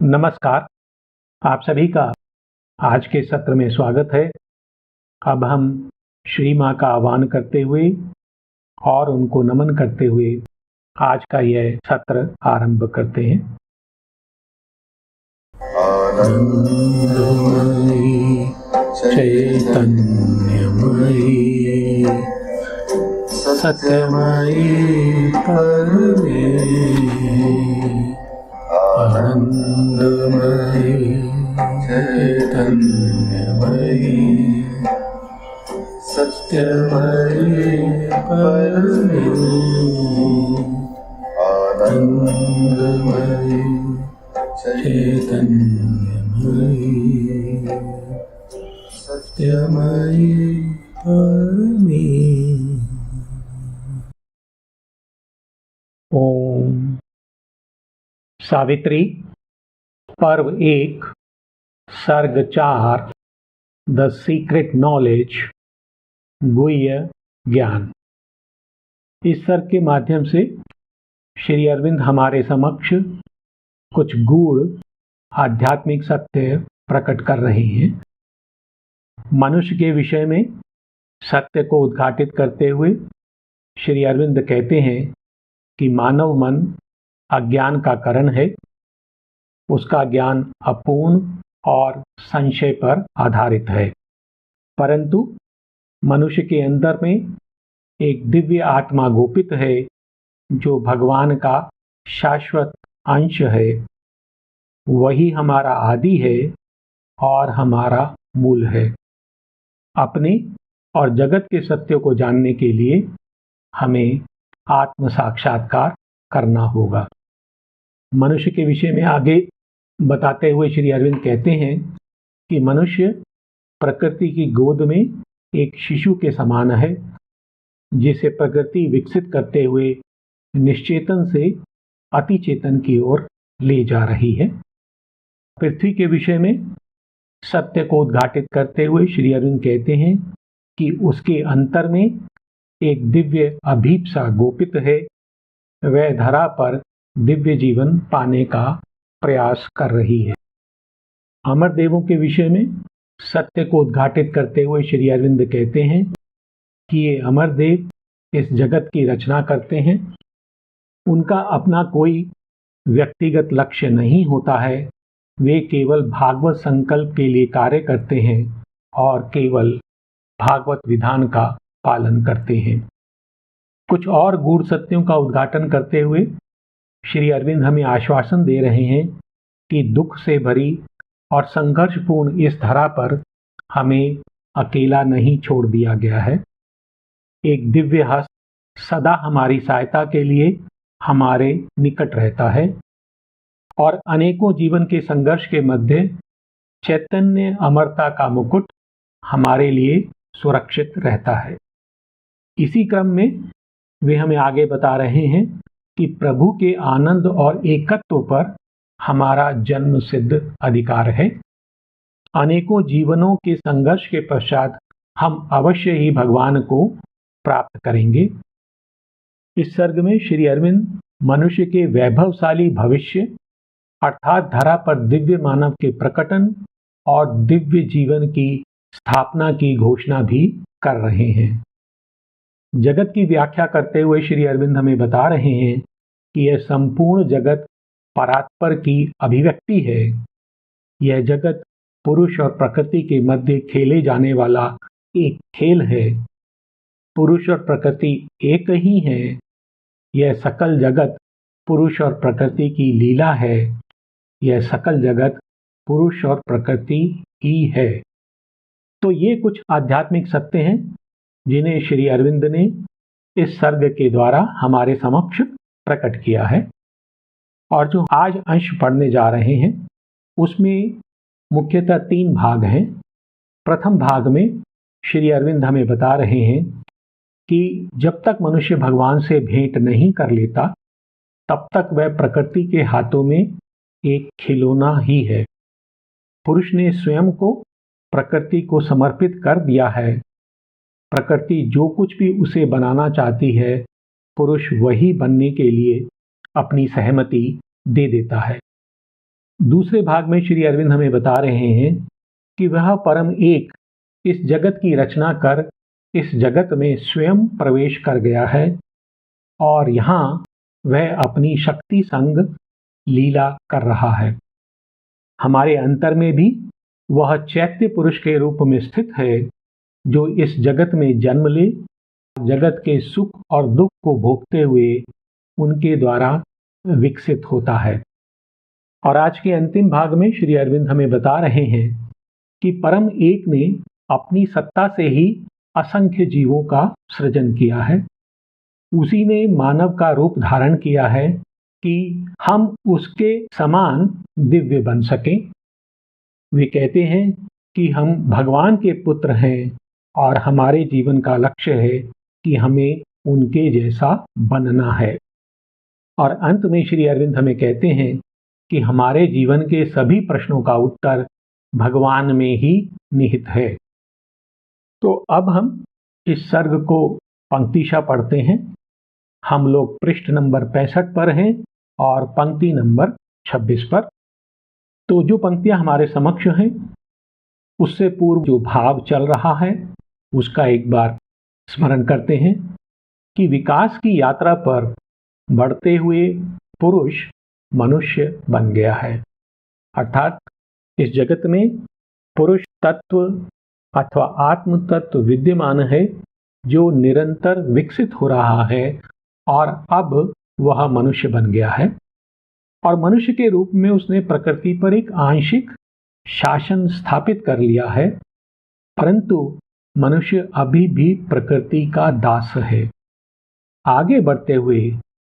नमस्कार, आप सभी का आज के सत्र में स्वागत है। अब हम श्री माँ का आह्वान करते हुए और उनको नमन करते हुए आज का यह सत्र आरंभ करते हैं। आनंदमयी चैतन्यमयी सत्यमयी परमेश्वरी, आनंदमयी चैतन्यमयी सत्यमयी परमेश्वरी, आनंदमयी चैतन्यमयी सत्यमयी परमेश्वरी। ओम। सावित्री, पर्व 1, सर्ग 4, द सीक्रेट नॉलेज, गुह्य ज्ञान। इस सर्ग के माध्यम से श्री अरविंद हमारे समक्ष कुछ गूढ़ आध्यात्मिक सत्य प्रकट कर रहे हैं। मनुष्य के विषय में सत्य को उद्घाटित करते हुए श्री अरविंद कहते हैं कि मानव मन अज्ञान का कारण है। उसका ज्ञान अपूर्ण और संशय पर आधारित है, परंतु मनुष्य के अंदर में एक दिव्य आत्मा गोपित है जो भगवान का शाश्वत अंश है। वही हमारा आदि है और हमारा मूल है। अपने और जगत के सत्य को जानने के लिए हमें आत्म साक्षात्कार करना होगा। मनुष्य के विषय में आगे बताते हुए श्री अरविंद कहते हैं कि मनुष्य प्रकृति की गोद में एक शिशु के समान है, जिसे प्रकृति विकसित करते हुए निश्चेतन से अतिचेतन की ओर ले जा रही है। पृथ्वी के विषय में सत्य को उद्घाटित करते हुए श्री अरविंद कहते हैं कि उसके अंतर में एक दिव्य अभीप्सा गोपित है। वह धरा पर दिव्य जीवन पाने का प्रयास कर रही है। अमर देवों के विषय में सत्य को उद्घाटित करते हुए श्री अरविंद कहते हैं कि ये अमर देव इस जगत की रचना करते हैं। उनका अपना कोई व्यक्तिगत लक्ष्य नहीं होता है। वे केवल भागवत संकल्प के लिए कार्य करते हैं और केवल भागवत विधान का पालन करते हैं। कुछ और गूढ़ सत्यों का उद्घाटन करते हुए श्री अरविंद हमें आश्वासन दे रहे हैं कि दुख से भरी और संघर्षपूर्ण इस धरा पर हमें अकेला नहीं छोड़ दिया गया है। एक दिव्य हस्त सदा हमारी सहायता के लिए हमारे निकट रहता है और अनेकों जीवन के संघर्ष के मध्य चैतन्य अमरता का मुकुट हमारे लिए सुरक्षित रहता है। इसी क्रम में वे हमें आगे बता रहे हैं कि प्रभु के आनंद और एकत्व पर हमारा जन्म सिद्ध अधिकार है। अनेकों जीवनों के संघर्ष के पश्चात हम अवश्य ही भगवान को प्राप्त करेंगे। इस सर्ग में श्री अरविंद मनुष्य के वैभवशाली भविष्य अर्थात धरा पर दिव्य मानव के प्रकटन और दिव्य जीवन की स्थापना की घोषणा भी कर रहे हैं। जगत की व्याख्या करते हुए श्री अरविंद हमें बता रहे हैं कि यह संपूर्ण जगत परात्पर की अभिव्यक्ति है। यह जगत पुरुष और प्रकृति के मध्य खेले जाने वाला एक खेल है। पुरुष और प्रकृति एक ही है। यह सकल जगत पुरुष और प्रकृति की लीला है। यह सकल जगत पुरुष और प्रकृति ही है। तो ये कुछ आध्यात्मिक सत्य हैं जिन्हें श्री अरविंद ने इस सर्ग के द्वारा हमारे समक्ष प्रकट किया है। और जो आज अंश पढ़ने जा रहे हैं उसमें मुख्यतः 3 भाग हैं। प्रथम भाग में श्री अरविंद हमें बता रहे हैं कि जब तक मनुष्य भगवान से भेंट नहीं कर लेता तब तक वह प्रकृति के हाथों में एक खिलौना ही है। पुरुष ने स्वयं को प्रकृति को समर्पित कर दिया है। प्रकृति जो कुछ भी उसे बनाना चाहती है, पुरुष वही बनने के लिए अपनी सहमति दे देता है। दूसरे भाग में श्री अरविंद हमें बता रहे हैं कि वह परम एक इस जगत की रचना कर इस जगत में स्वयं प्रवेश कर गया है और यहाँ वह अपनी शक्ति संग लीला कर रहा है। हमारे अंतर में भी वह चैत्य पुरुष के रूप में स्थित है जो इस जगत में जन्म ले, जगत के सुख और दुख को भोगते हुए उनके द्वारा विकसित होता है। और आज के अंतिम भाग में श्री अरविंद हमें बता रहे हैं कि परम एक ने अपनी सत्ता से ही असंख्य जीवों का सृजन किया है। उसी ने मानव का रूप धारण किया है कि हम उसके समान दिव्य बन सकें। वे कहते हैं कि हम भगवान के पुत्र हैं और हमारे जीवन का लक्ष्य है कि हमें उनके जैसा बनना है। और अंत में श्री अरविंद हमें कहते हैं कि हमारे जीवन के सभी प्रश्नों का उत्तर भगवान में ही निहित है। तो अब हम इस सर्ग को पंक्तिशः पढ़ते हैं। हम लोग पृष्ठ नंबर 65 पर हैं और पंक्ति नंबर 26 पर। तो जो पंक्तियां हमारे समक्ष हैं उससे पूर्व जो भाव चल रहा है उसका एक बार स्मरण करते हैं कि विकास की यात्रा पर बढ़ते हुए पुरुष मनुष्य बन गया है। अर्थात इस जगत में पुरुष तत्व अथवा आत्म तत्व विद्यमान है जो निरंतर विकसित हो रहा है और अब वह मनुष्य बन गया है और मनुष्य के रूप में उसने प्रकृति पर एक आंशिक शासन स्थापित कर लिया है, परंतु मनुष्य अभी भी प्रकृति का दास है। आगे बढ़ते हुए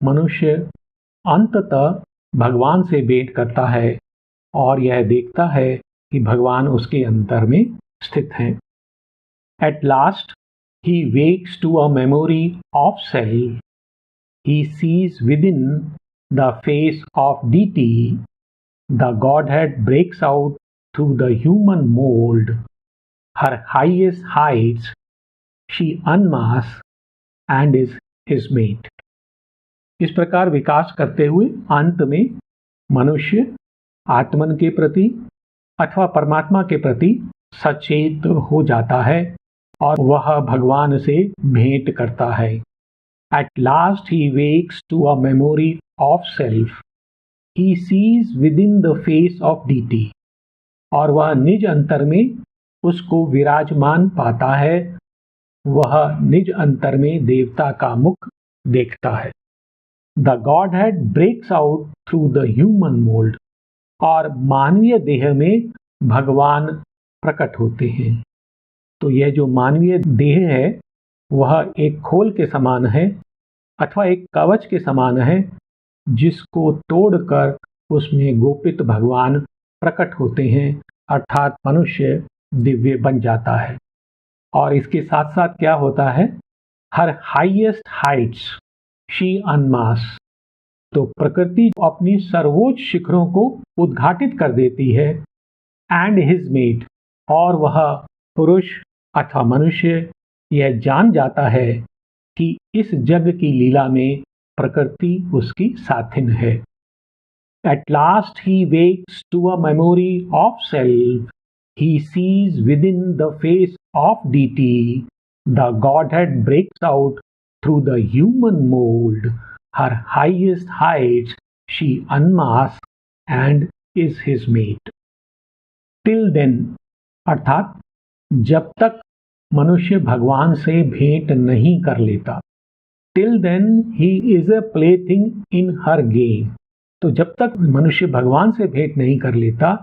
मनुष्य अंततः भगवान से भेंट करता है और यह देखता है कि भगवान उसके अंतर में स्थित हैं। At last he wakes to a memory of self. He sees within the face of deity. The Godhead breaks out through the human mold. Her highest heights she unmasks and is his mate. इस प्रकार विकास करते हुए अंत में मनुष्य आत्मन के प्रति अथवा परमात्मा के प्रति सचेत हो जाता है और वह भगवान से भेंट करता है। At last he wakes to a memory of self. He sees within the face of deity. और वह निज अंतर में उसको विराजमान पाता है, वह निज अंतर में देवता का मुख देखता है। The Godhead breaks out through the human mold. और मानवीय देह में भगवान प्रकट होते हैं। तो यह जो मानवीय देह है वह एक खोल के समान है अथवा एक कवच के समान है जिसको तोड़कर उसमें गोपित भगवान प्रकट होते हैं, अर्थात मनुष्य दिव्य बन जाता है। और इसके साथ साथ क्या होता है, हर हाईएस्ट हाइट्स शी अनमास्क, तो प्रकृति अपनी सर्वोच्च शिखरों को उद्घाटित कर देती है। एंड हिज मेट, और वह पुरुष अथवा मनुष्य यह जान जाता है कि इस जग की लीला में प्रकृति उसकी साथिन है। At last he wakes to a memory of self. He sees within the face of deity. The Godhead breaks out through the human mold. Her highest heights she unmasks and is his mate. Till then, अर्थात जब तक मनुष्य भगवान से भेंट नहीं कर लेता, till then he is a plaything in her game. तो जब तक मनुष्य भगवान से भेंट नहीं कर लेता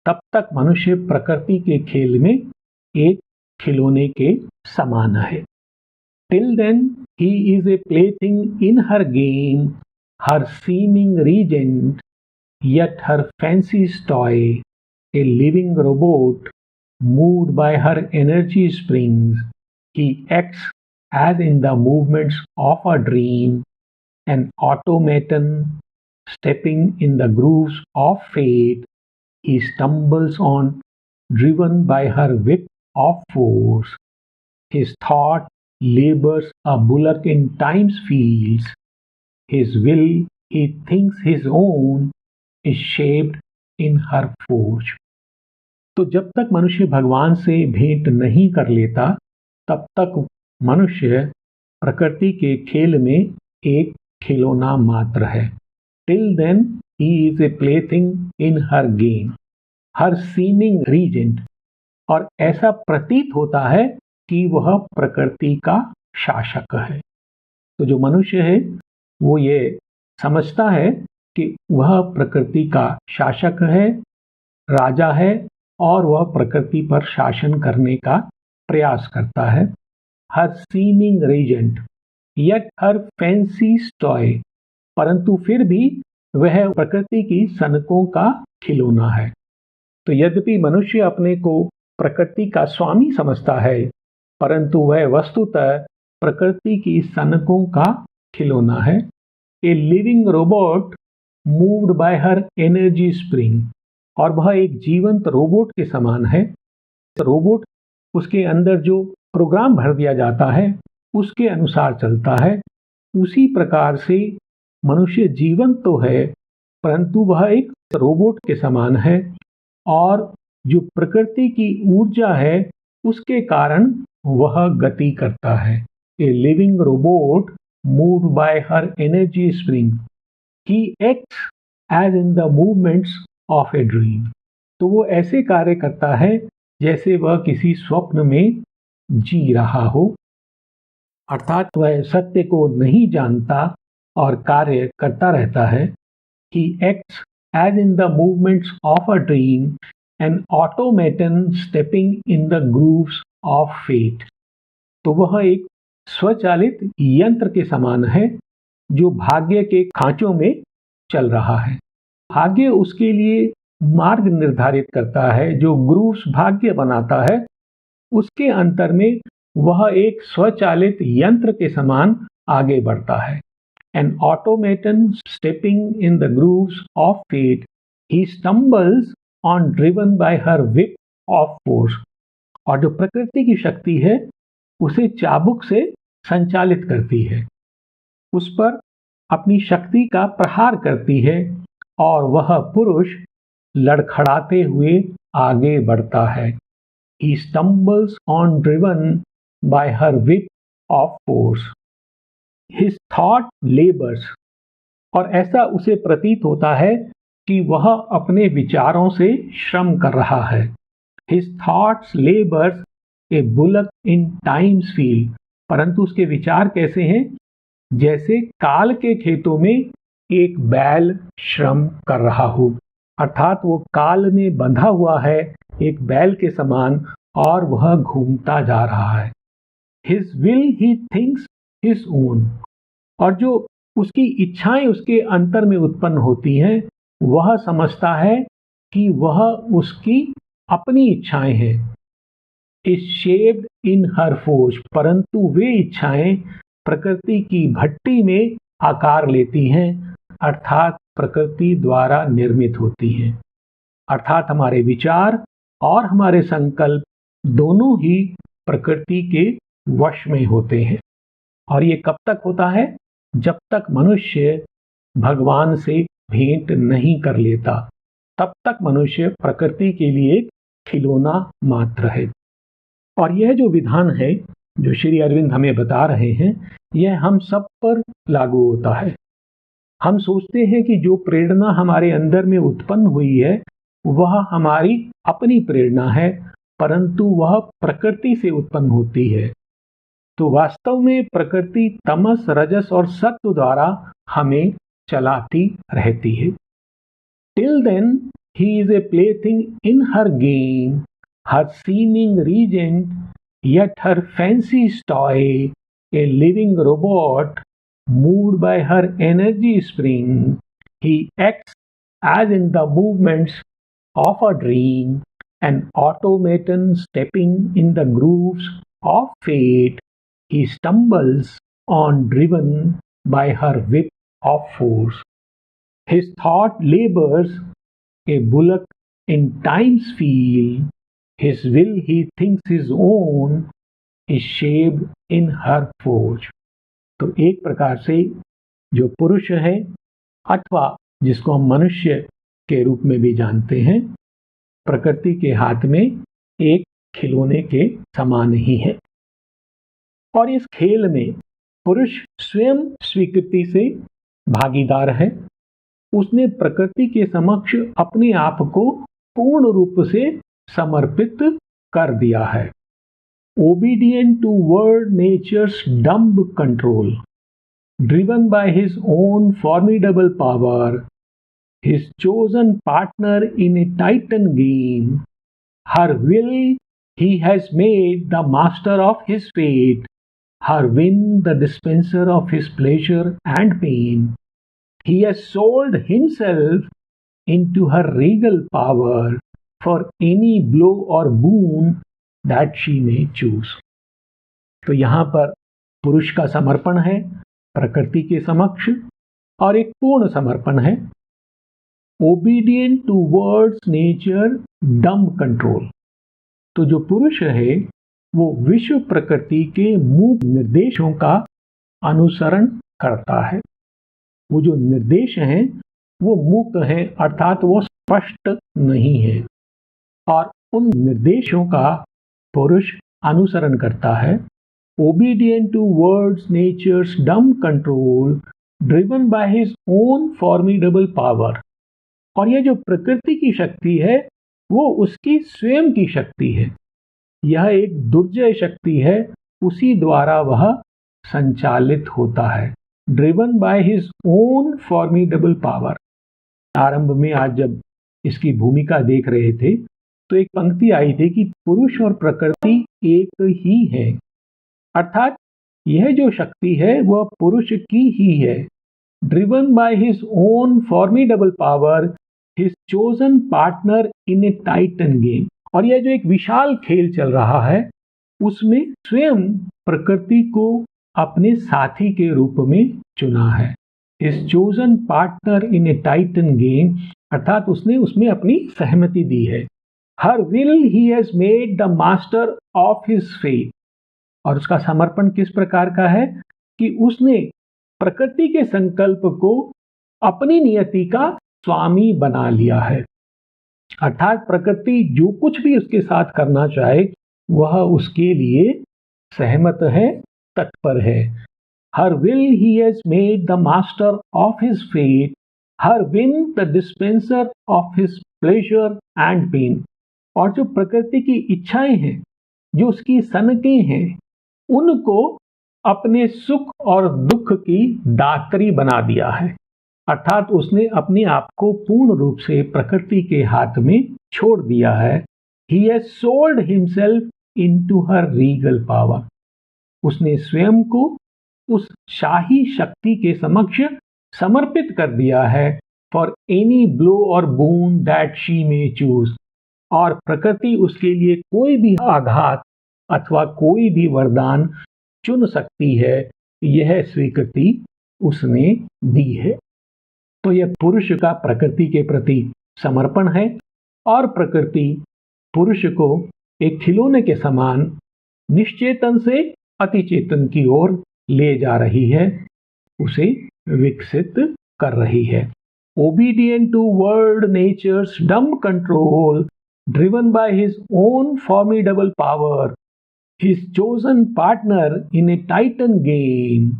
तब तक मनुष्य प्रकृति के खेल में एक खिलौने के समान है। Till then he is a plaything in her game, her seeming regent, yet her fancy's toy, a living robot moved by her energy springs. He acts as in the movements of a dream, an automaton stepping in the grooves of fate. He stumbles on, driven by her whip of force. His thought labors a bullock in time's fields. His will, he thinks his own, is shaped in her forge. तो जब तक मनुष्य भगवान से भेंट नहीं कर लेता तब तक मनुष्य प्रकृति के खेल में एक खिलौना मात्र है. Till then he is a plaything in her game, her seeming regent. और ऐसा प्रतीत होता है कि वह प्रकृति का शासक है. तो जो मनुष्य है वो ये समझता है कि वह प्रकृति का शासक है, राजा है और वह प्रकृति पर शासन करने का प्रयास करता है. हर सीमिंग रेजेंट यट हर फैंसी टॉय, परंतु फिर भी वह प्रकृति की सनकों का खिलौना है. तो यद्यपि मनुष्य अपने को प्रकृति का स्वामी समझता है परंतु वह वस्तुतः प्रकृति की सनकों का खिलौना है. A living robot moved by her energy spring, और वह एक जीवंत रोबोट के समान है. रोबोट उसके अंदर जो प्रोग्राम भर दिया जाता है उसके अनुसार चलता है. उसी प्रकार से मनुष्य जीवंत तो है परंतु वह एक रोबोट के समान है और जो प्रकृति की ऊर्जा है उसके कारण वह गति करता है. A living robot moved by her energy spring, he acts as in the movements of a dream. तो वो ऐसे कार्य करता है जैसे वह किसी स्वप्न में जी रहा हो, अर्थात वह सत्य को नहीं जानता और कार्य करता रहता है. He acts as in the movements of a dream, an automaton stepping in the grooves of fate. तो वह एक स्वचालित यंत्र के समान है जो भाग्य के खांचों में चल रहा है. भाग्य उसके लिए मार्ग निर्धारित करता है. जो ग्रूव्स भाग्य बनाता है उसके अंतर में वह एक स्वचालित यंत्र के समान आगे बढ़ता है. An automaton stepping in the grooves of fate, he stumbles on driven by her whip of force. और जो प्रकृति की शक्ति है उसे चाबुक से संचालित करती है, उस पर अपनी शक्ति का प्रहार करती है और वह पुरुष लड़खड़ाते हुए आगे बढ़ता है. He stumbles on driven by her whip of force. His thought labors, और ऐसा उसे प्रतीत होता है कि वह अपने विचारों से श्रम कर रहा है. His thoughts labors a bullock in time's field, परंतु उसके विचार कैसे हैं? जैसे काल के खेतों में एक बैल श्रम कर रहा हो, अर्थात वो काल में बंधा हुआ है एक बैल के समान और वह घूमता जा रहा है. His will he thinks his own, और जो उसकी इच्छाएं उसके अंतर में उत्पन्न होती हैं वह समझता है कि वह उसकी अपनी इच्छाएं हैं. Is shaped in her forge, परंतु वे इच्छाएं प्रकृति की भट्टी में आकार लेती हैं, अर्थात प्रकृति द्वारा निर्मित होती हैं. अर्थात हमारे विचार और हमारे संकल्प दोनों ही प्रकृति के वश में होते हैं. और ये कब तक होता है? जब तक मनुष्य भगवान से भेंट नहीं कर लेता तब तक मनुष्य प्रकृति के लिए खिलौना मात्र है. और यह जो विधान है जो श्री अरविंद हमें बता रहे हैं यह हम सब पर लागू होता है. हम सोचते हैं कि जो प्रेरणा हमारे अंदर में उत्पन्न हुई है वह हमारी अपनी प्रेरणा है, परंतु वह प्रकृति से उत्पन्न होती है. तो वास्तव में प्रकृति तमस, रजस और सत्व द्वारा हमें चलाती रहती है. Till then he is a plaything in her game, her seeming regent, yet her fancy's toy, a living robot moved by her energy spring. He acts as in the movements of a dream, an automaton stepping in the grooves of fate. He stumbles on driven by her whip of force. His thought labors a bullock in time's field. His will he thinks his own is shaped in her forge. तो एक प्रकार से जो पुरुष है अथवा जिसको हम मनुष्य के रूप में भी जानते हैं, प्रकृति के हाथ में एक खिलौने के समान ही है। और इस खेल में पुरुष स्वयं स्वीकृति से भागीदार है। उसने प्रकृति के समक्ष अपने आप को पूर्ण रूप से समर्पित कर दिया है। Obedient to world nature's dumb control, driven by his own formidable power, his chosen partner in a titan game, her will he has made the master of his fate, her whim the dispenser of his pleasure and pain. He has sold himself into her regal power for any blow or boon that she may choose. तो यहाँ पर पुरुष का समर्पण है प्रकृति के समक्ष और एक पूर्ण समर्पण है। Obedient to world's nature, dumb control. तो जो पुरुष है वो विश्व प्रकृति के मूक निर्देशों का अनुसरण करता है। वो जो निर्देश हैं वो मूक हैं, अर्थात वो स्पष्ट नहीं है, और उन निर्देशों का पुरुष अनुसरण करता है। Obedient to world's nature's dumb control, driven by his own formidable power. और यह जो प्रकृति की शक्ति है वो उसकी स्वयं की शक्ति है। यह एक दुर्जय शक्ति है, उसी द्वारा वह संचालित होता है। Driven by his own formidable power. आरंभ में आज जब इसकी भूमिका देख रहे थे तो एक पंक्ति आई थी कि पुरुष और प्रकृति एक ही है, अर्थात यह जो शक्ति है वह पुरुष की ही है। Driven by his own formidable power, his chosen partner in a titan game. और यह जो एक विशाल खेल चल रहा है उसमें स्वयं प्रकृति को अपने साथी के रूप में चुना है। His chosen partner in a titan game, अर्थात उसने उसमें अपनी सहमति दी है। Her will he has made the master of his fate. और उसका समर्पण किस प्रकार का है कि उसने प्रकृति के संकल्प को अपनी नियति का स्वामी बना लिया है, अर्थात प्रकृति जो कुछ भी उसके साथ करना चाहे वह उसके लिए सहमत है, तत्पर है। Her will he has made the master of his fate, her whim the dispenser of his pleasure and pain. और जो प्रकृति की इच्छाएं हैं, जो उसकी सनकें हैं, उनको अपने सुख और दुख की दात्री बना दिया है, अर्थात उसने अपने आप को पूर्ण रूप से प्रकृति के हाथ में छोड़ दिया है। He has sold himself into her regal power. उसने स्वयं को उस शाही शक्ति के समक्ष समर्पित कर दिया है। फॉर एनी ब्लो और बून दैट शी मे चूज। और प्रकृति उसके लिए कोई भी आघात अथवा कोई भी वरदान चुन सकती है, यह स्वीकृति उसने दी है। तो यह पुरुष का प्रकृति के प्रति समर्पण है और प्रकृति पुरुष को एक खिलौने के समान निश्चेतन से अतिचेतन की ओर ले जा रही है, उसे विकसित कर रही है। Obedient to world nature's dumb control, driven by his own formidable power, his chosen partner in a titan game,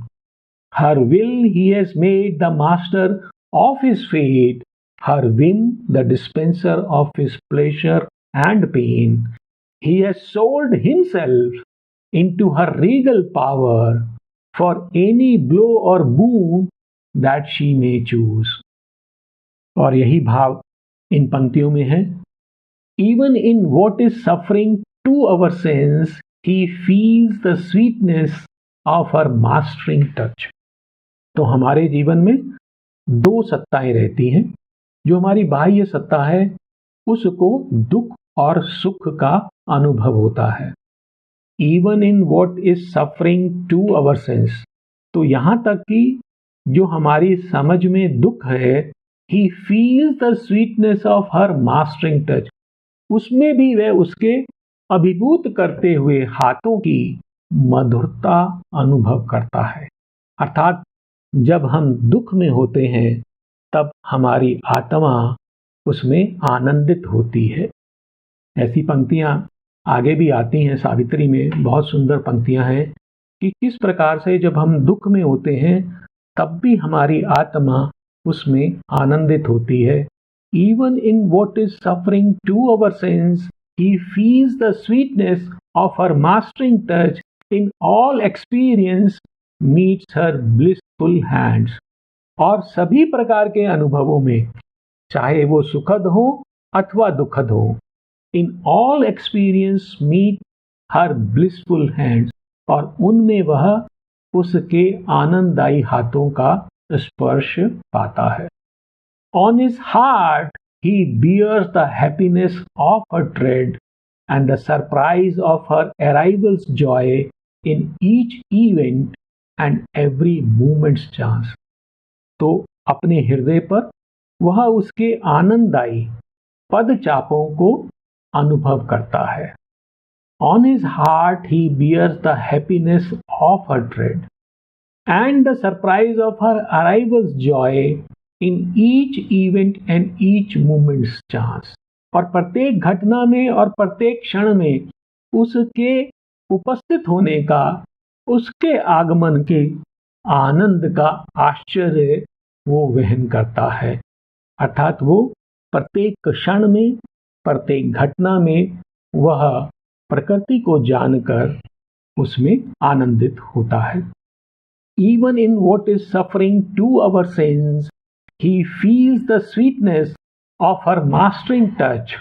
her will he has made the master of his fate, her whim the dispenser of his pleasure and pain. He has sold himself into her regal power for any blow or boon that she may choose. और यही भाव इन पंक्तियों में है। Even in what is suffering to our sense, he feels the sweetness of her mastering touch. तो हमारे जीवन में दो सत्ताएं रहती हैं। जो हमारी बाह्य सत्ता है उसको दुख और सुख का अनुभव होता है। Even in what is suffering to our sense, तो यहाँ तक कि जो हमारी समझ में दुख है, he feels the sweetness of her mastering touch, उसमें भी वह उसके अभिभूत करते हुए हाथों की मधुरता अनुभव करता है। अर्थात जब हम दुख में होते हैं तब हमारी आत्मा उसमें आनंदित होती है। ऐसी पंक्तियां आगे भी आती हैं सावित्री में, बहुत सुंदर पंक्तियां हैं कि किस प्रकार से जब हम दुख में होते हैं तब भी हमारी आत्मा उसमें आनंदित होती है। Even in what is suffering to our sense, he feels the sweetness of her mastering touch. In all experience meets her blissful hands. और सभी प्रकार के अनुभवों में, चाहे वो सुखद हो अथवा दुखद हो, in all experience meet her blissful hands, और उनमें वह उसके आनंददायी हाथों का स्पर्श पाता है। On his heart he bears the happiness of her tread and the surprise of her arrival's joy in each event and every moment's chance. तो अपने हृदय पर वह उसके आनंददायी पदचापों को अनुभव करता है। On his heart he bears the happiness of her tread and the surprise of her arrival's joy in each event and each moment's chance. और प्रत्येक घटना में और प्रत्येक क्षण में उसके उपस्थित होने का, उसके आगमन के आनंद का आश्चर्य वो वहन करता है। अर्थात वो प्रत्येक क्षण में, प्रत्येक घटना में वह प्रकृति को जानकर उसमें आनंदित होता है। Even in what is suffering to our sense, he feels the sweetness of her mastering touch.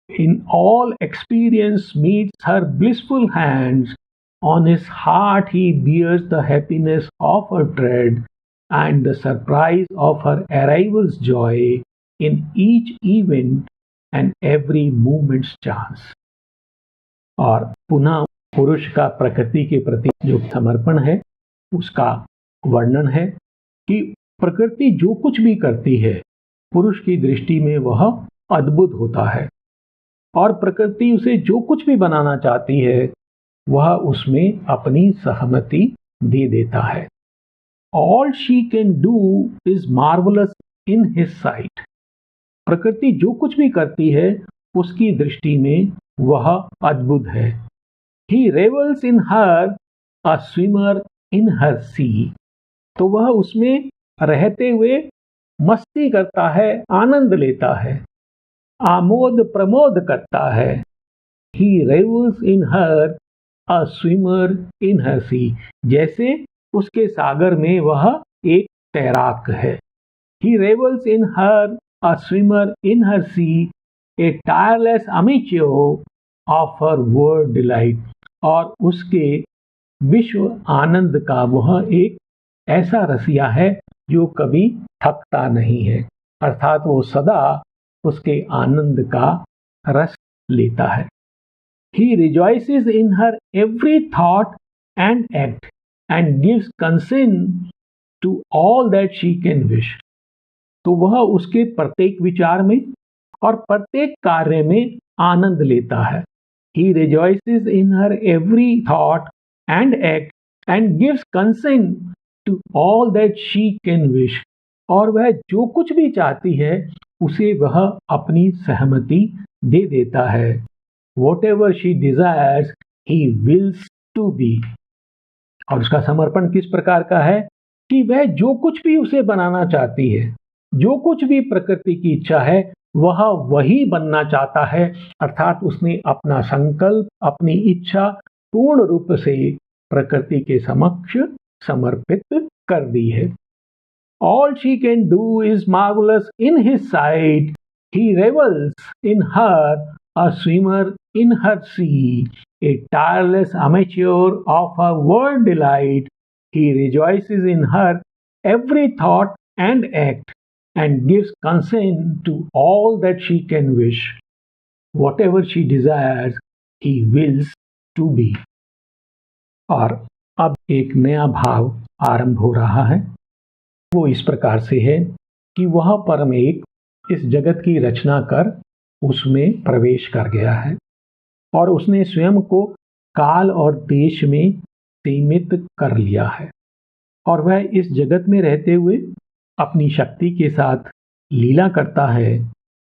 In all experience meets her blissful hands. On his heart he bears the happiness of her tread and the surprise of her arrival's joy in each event and every moment's chance. और पुनः पुरुष का प्रकृति के प्रति जो समर्पण है उसका वर्णन है कि प्रकृति जो कुछ भी करती है पुरुष की दृष्टि में वह अद्भुत होता है, और प्रकृति उसे जो कुछ भी बनाना चाहती है वह उसमें अपनी सहमति दे देता है। All she can do is marvelous in his sight. प्रकृति जो कुछ भी करती है उसकी दृष्टि में वह अद्भुत है। He revels in her, a swimmer in her sea. तो वह उसमें रहते हुए मस्ती करता है, आनंद लेता है, आमोद प्रमोद करता है। He revels in her, a swimmer in her sea. जैसे उसके सागर में वह एक तैराक है। He revels in her, a swimmer in her sea, a tireless amateur of her word delight. और उसके विश्व आनंद का वह एक ऐसा रसिया है जो कभी थकता नहीं है, अर्थात वो सदा उसके आनंद का रस लेता है। He rejoices in her every thought and act and gives consent to all that she can wish. तो वह उसके प्रत्येक विचार में और प्रत्येक कार्य में आनंद लेता है। He rejoices in her every thought and act and gives consent to all that she can wish. और वह जो कुछ भी चाहती है उसे वह अपनी सहमति दे देता है। Whatever she desires, he wills to be. और उसका समर्पण किस प्रकार का है कि वह जो कुछ भी उसे बनाना चाहती है, जो कुछ भी प्रकृति की इच्छा है वह वही बनना चाहता है, अर्थात उसने अपना संकल्प, अपनी इच्छा पूर्ण रूप से प्रकृति के समक्ष समर्पित कर दी है। All she can do is marvelous in his sight. He revels in her, a swimmer in her sea, a tireless amateur of her word delight. He rejoices in her every thought and act and gives consent to all that she can wish. Whatever she desires, he wills to be. और अब एक नया भाव आरंभ हो रहा है। वो इस प्रकार से है कि वह परम एक इस जगत की रचना कर उसमें प्रवेश कर गया है और उसने स्वयं को काल और देश में सीमित कर लिया है, और वह इस जगत में रहते हुए अपनी शक्ति के साथ लीला करता है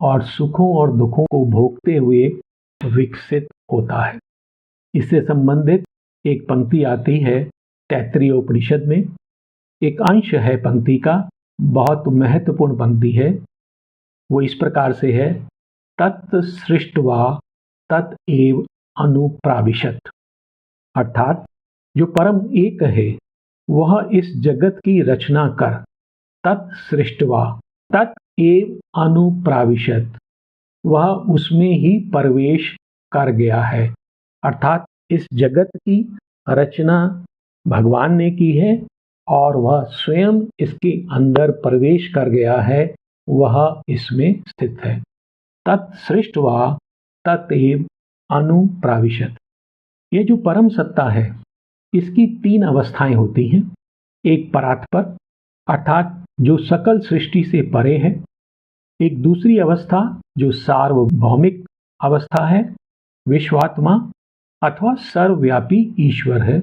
और सुखों और दुखों को भोगते हुए विकसित होता है। इससे संबंधित एक पंक्ति आती है तैत्तिरीय उपनिषद में। एक अंश है पंक्ति का, बहुत महत्वपूर्ण पंक्ति है। वो इस प्रकार से है, तत् सृष्ट्वा तत् एव अनुप्राविशत। अर्थात जो परम एक है वह इस जगत की रचना कर तत् सृष्ट्वा तत् एव अनुप्राविशत, वह उसमें ही प्रवेश कर गया है। अर्थात इस जगत की रचना भगवान ने की है और वह स्वयं इसके अंदर प्रवेश कर गया है, वह इसमें स्थित है। तत् सृष्ट्वा तत्एव अनुप्राविशत। ये जो परम सत्ता है इसकी तीन अवस्थाएं होती हैं। एक परात्पर अर्थात जो सकल सृष्टि से परे है। एक दूसरी अवस्था जो सार्वभौमिक अवस्था है, विश्वात्मा अथवा सर्वव्यापी ईश्वर है,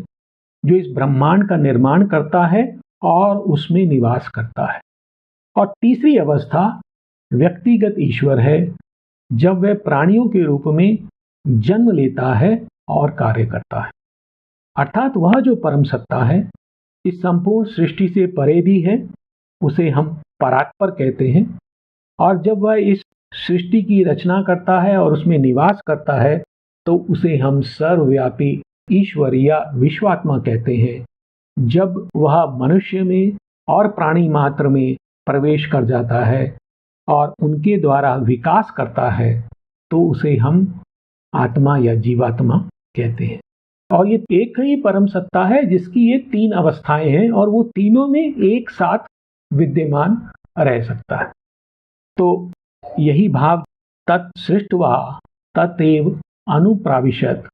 जो इस ब्रह्मांड का निर्माण करता है और उसमें निवास करता है। और तीसरी अवस्था व्यक्तिगत ईश्वर है, जब वह प्राणियों के रूप में जन्म लेता है और कार्य करता है। अर्थात वह जो परम सत्ता है इस संपूर्ण सृष्टि से परे भी है, उसे हम परात्पर कहते हैं। और जब वह इस सृष्टि की रचना करता है और उसमें निवास करता है तो उसे हम सर्वव्यापी ईश्वर या विश्वात्मा कहते हैं। जब वह मनुष्य में और प्राणी मात्र में प्रवेश कर जाता है और उनके द्वारा विकास करता है तो उसे हम आत्मा या जीवात्मा कहते हैं। और ये एक ही परम सत्ता है जिसकी ये तीन अवस्थाएं हैं और वो तीनों में एक साथ विद्यमान रह सकता है। तो यही भाव तत् सृष्ट्वा तत्एव अनुप्राविशत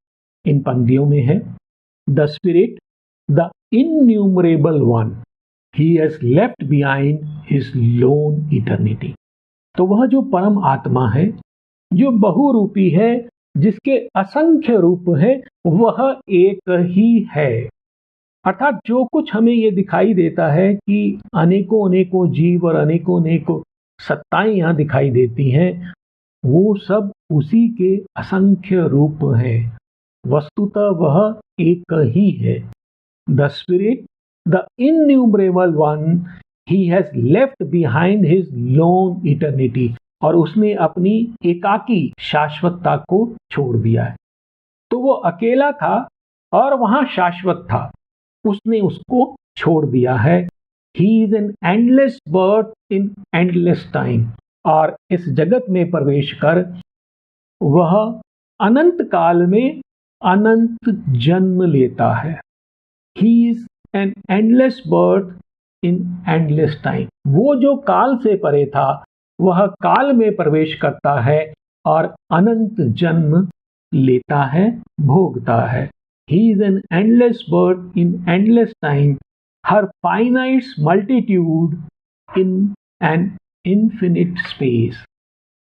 इन पंक्तियों में है। The spirit, the innumerable one, he has left behind his lone eternity. तो वह जो परम आत्मा है, जो बहुरूपी है, जिसके असंख्य रूप है, वह एक ही है। अर्थात जो कुछ हमें ये दिखाई देता है कि अनेकों अनेकों जीव और अनेकों अनेकों सत्ताएं यहाँ दिखाई देती हैं, वो सब उसी के असंख्य रूप हैं। वस्तुतः वह एक ही है। The spirit, the innumerable one, he has left behind his lone eternity. और उसने अपनी एकाकी शाश्वतता को छोड़ दिया है। तो वो अकेला था और वहां शाश्वत था, उसने उसको छोड़ दिया है। He is an endless birth in endless time. और इस जगत में प्रवेश कर वह अनंत काल में अनंत जन्म लेता है। He is an endless birth in endless time. वो जो काल से परे था वह काल में प्रवेश करता है और अनंत जन्म लेता है, भोगता है। He is an endless birth in endless time, her finite multitude in an infinite space।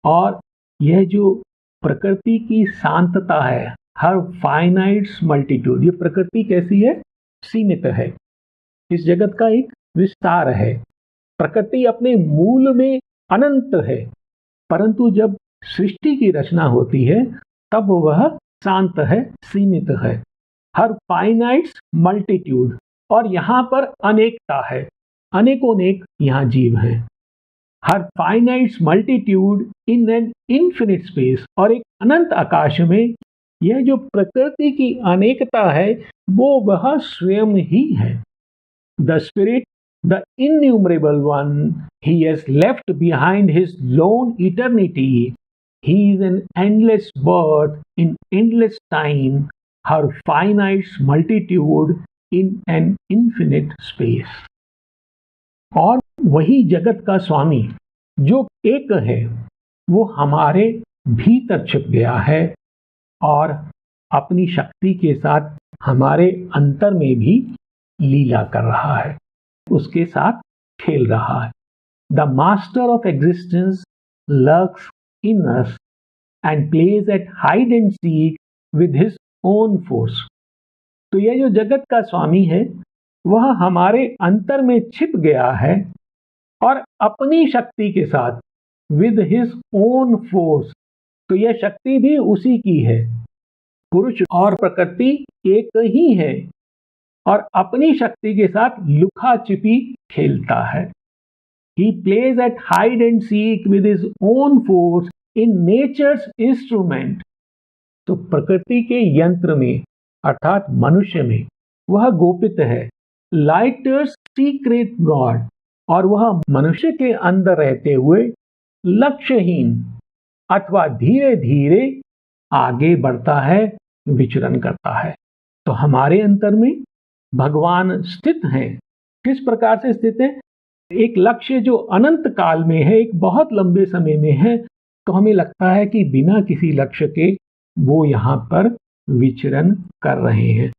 और यह जो प्रकृति की शांतता है, हर फाइनाइट मल्टीट्यूड, ये प्रकृति कैसी है? सीमित है। इस जगत का एक विस्तार है। प्रकृति अपने मूल में अनंत है, परंतु जब सृष्टि की रचना होती है तब वह शांत है, सीमित है। हर फाइनाइट मल्टीट्यूड, और यहाँ पर अनेकता है, अनेकों अनेक यहाँ जीव हैं। हर finite multitude in an infinite space, और एक अनंत आकाश में यह जो प्रकृति की अनेकता है वो वह स्वयं ही है। The spirit, the innumerable one, he has left behind his lone eternity. He is an endless birth in endless time, her finite multitude in an infinite space। और वही जगत का स्वामी जो एक है वो हमारे भीतर छिप गया है और अपनी शक्ति के साथ हमारे अंतर में भी लीला कर रहा है, उसके साथ खेल रहा है। The master of existence lurks in us and plays at hide and seek with his own force। तो यह जो जगत का स्वामी है वह हमारे अंतर में छिप गया है और अपनी शक्ति के साथ with his own force। तो यह शक्ति भी उसी की है। पुरुष और प्रकृति एक ही है और अपनी शक्ति के साथ लुका छिपी खेलता है। He plays at hide and seek with his own force in nature's instrument। तो प्रकृति के यंत्र में अर्थात मनुष्य में वह गोपित है, लाइटर्स सीक्रेट गॉड, और वह मनुष्य के अंदर रहते हुए लक्ष्यहीन अथवा धीरे धीरे आगे बढ़ता है, विचरण करता है। तो हमारे अंतर में भगवान स्थित हैं। किस प्रकार से स्थित है? एक लक्ष्य जो अनंत काल में है, एक बहुत लंबे समय में है, तो हमें लगता है कि बिना किसी लक्ष्य के वो यहाँ पर विचरण कर रहे हैं।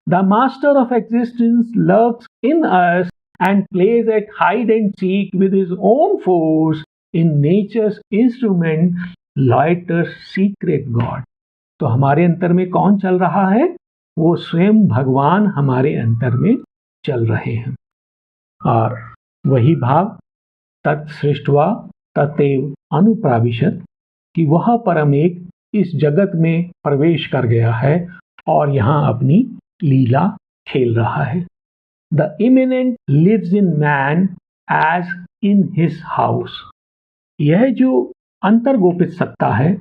The master of existence lurks in us and pledge eight hide and seek with his own force in nature's instrument lighters secret God. तो हमारे अंतर में कौन चल रहा है? वो स्वयं भगवान हमारे अंतर में चल रहे हैं। और वही भाव तत्सृष्ट्वा ततेव अनुप्राविशत कि वह परम एक इस जगत में प्रवेश कर गया है और यहाँ अपनी लीला खेल रहा है। The immanent lives in man as in his house. यह जो अंतर्गोपित सत्ता है,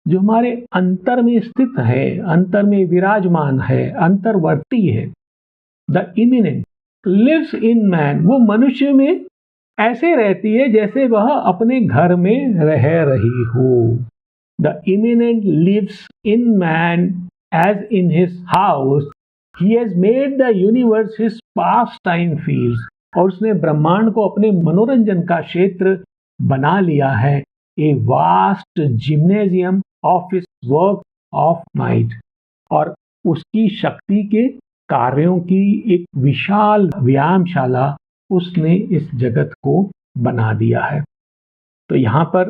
जो हमारे अंतर में स्थित है, अंतर में विराजमान है, अंतर्वर्ती है, the immanent lives in man, वो मनुष्य में ऐसे रहती है जैसे वह अपने घर में रह रही हो। The immanent lives in man as in his house, he has made the universe his pastime field. और उसने ब्रह्मांड को अपने मनोरंजन का क्षेत्र बना लिया है, a vast gymnasium of his work of might. और उसकी शक्ति के कार्यों की एक विशाल व्यायामशाला उसने इस जगत को बना दिया है। तो यहाँ पर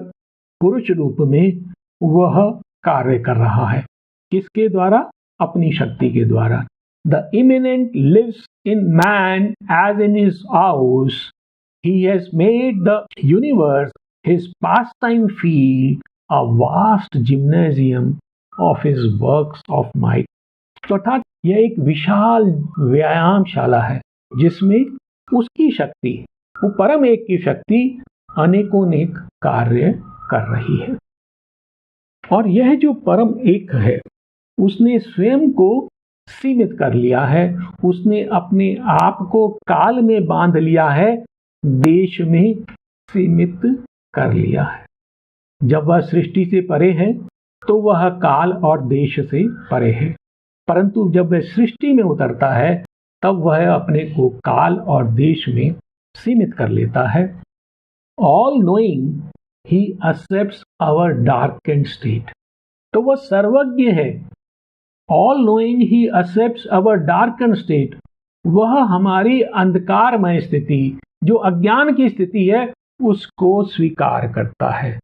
पुरुष रूप में वह कार्य कर रहा है। किसके द्वारा? अपनी शक्ति के द्वारा। The immanent lives in man as in his house, he has made the universe his pastime field, a vast gymnasium of his works of might. तो अर्थात यह एक विशाल व्यायामशाला है जिसमें उसकी शक्ति, वो परम एक की शक्ति अनेकोनेक कार्य कर रही है। और यह जो परम एक है, उसने स्वयं को सीमित कर लिया है, उसने अपने आप को काल में बांध लिया है, देश में सीमित कर लिया है। जब वह सृष्टि से परे है तो वह काल और देश से परे है, परंतु जब वह सृष्टि में उतरता है तब वह अपने को काल और देश में सीमित कर लेता है। All knowing he accepts our darkened state. तो वह सर्वज्ञ है। All knowing he accepts our darkened state, वह हमारी अंधकारमय स्थिति, जो अज्ञान की स्थिति है, उसको स्वीकार करता है।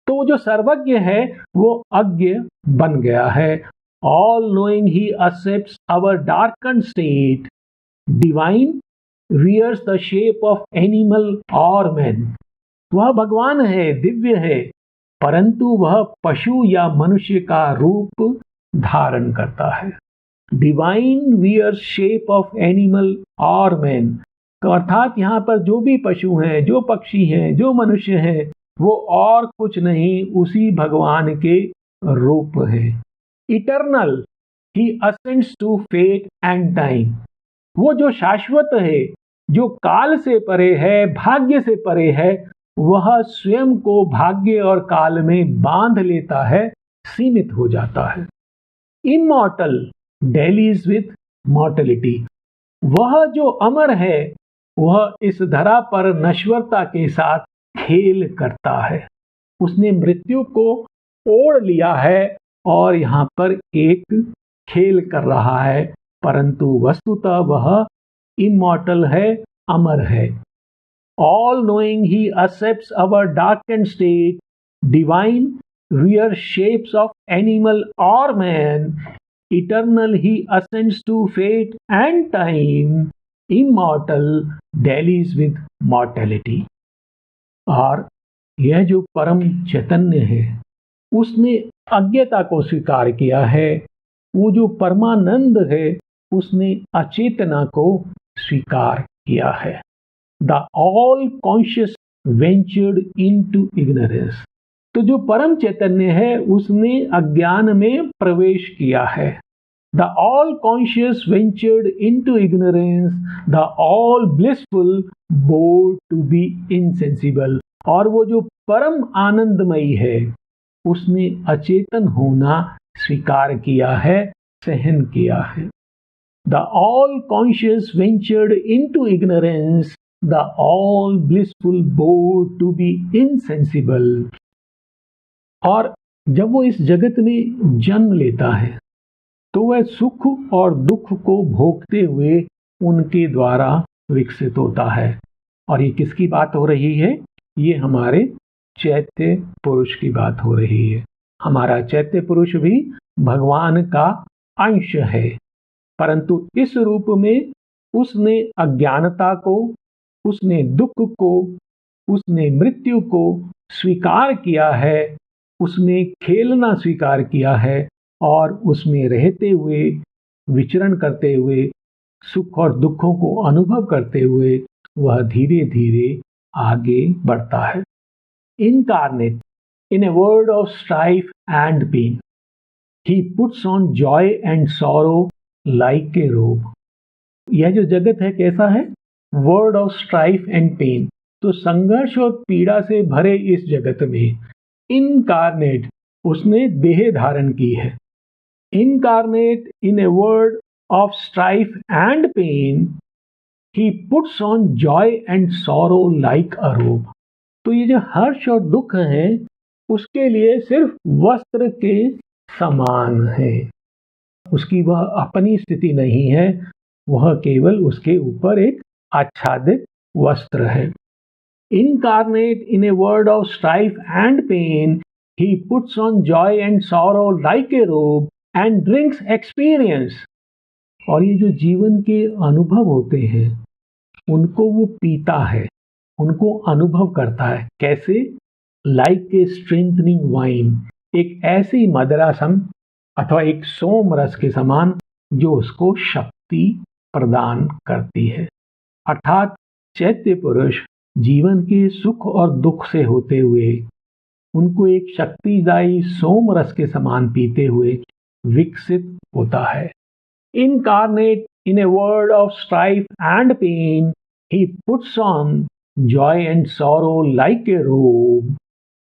तो जो सर्वज्ञ है वो अज्ञ बन गया है। All knowing he accepts our darkened state, divine wears the shape of animal or man. वह भगवान है, दिव्य है, परंतु वह पशु या मनुष्य का रूप धारण करता है। Divine wears shape of animal or man. तो अर्थात यहाँ पर जो भी पशु हैं, जो पक्षी हैं, जो मनुष्य हैं, वो और कुछ नहीं, उसी भगवान के रूप हैं। Eternal he ascends to fate and time. वो जो शाश्वत है, जो काल से परे है, भाग्य से परे है, वह स्वयं को भाग्य और काल में बांध लेता है, सीमित हो जाता है। Immortal dailies with mortality. वह जो अमर है वह इस धरा पर नश्वरता के साथ खेल करता है। उसने मृत्यु को ओढ़ लिया है और यहाँ पर एक खेल कर रहा है, परंतु वस्तुतः वह इमॉर्टल है, अमर है। All knowing he accepts our darkened state, divine wear shapes of animal or man, eternal he ascends to fate and time, immortal dallies with mortality। और यह जो परम चैतन्य है उसने अज्ञता को स्वीकार किया है। वो जो परमानंद है उसने अचेतना को स्वीकार किया है। The all conscious ventured into ignorance. तो जो परम चैतन्य है उसने अज्ञान में प्रवेश किया है। The all conscious ventured into ignorance, the all blissful bore to be insensible. और वो जो परम आनंदमयी है उसने अचेतन होना स्वीकार किया है, सहन किया है। The all conscious ventured into ignorance, the all blissful bore to be insensible. और जब वो इस जगत में जन्म लेता है तो वह सुख और दुख को भोगते हुए उनके द्वारा विकसित होता है। और ये किसकी बात हो रही है? ये हमारे चैत्य पुरुष की बात हो रही है। हमारा चैत्य पुरुष भी भगवान का अंश है, परंतु इस रूप में उसने अज्ञानता को, उसने दुख को, उसने मृत्यु को स्वीकार किया है, उसने खेलना स्वीकार किया है और उसमें रहते हुए, विचरण करते हुए, सुख और दुखों को अनुभव करते हुए वह धीरे धीरे आगे बढ़ता है। Incarnate in a world of strife and pain, he puts on joy and sorrow like a robe. यह जो जगत है कैसा है? World of strife and pain. तो संघर्ष और पीड़ा से भरे इस जगत में इनकारनेट, उसने देह धारण की है। Incarnate in a world of strife and pain, he puts on joy and sorrow like a robe. तो ये जो हर्ष और दुख है उसके लिए सिर्फ वस्त्र के समान है, उसकी वह अपनी स्थिति नहीं है, वह केवल उसके ऊपर एक आच्छादित वस्त्र है। Incarnate in a world of strife and pain, he puts on joy and sorrow like a robe and drinks experience. और ये जो जीवन के अनुभव होते हैं उनको वो पीता है, उनको अनुभव करता है। कैसे? लाइक ए स्ट्रेंथनिंग वाइन, एक ऐसी मदरासम अथवा एक सोम रस के समान जो उसको शक्ति प्रदान करती है। अर्थात चैत्य पुरुष जीवन के सुख और दुख से होते हुए उनको एक शक्तिदायी सोम रस के समान पीते हुए विकसित होता है। Incarnate in a world of strife and pain, he puts on joy and sorrow like a robe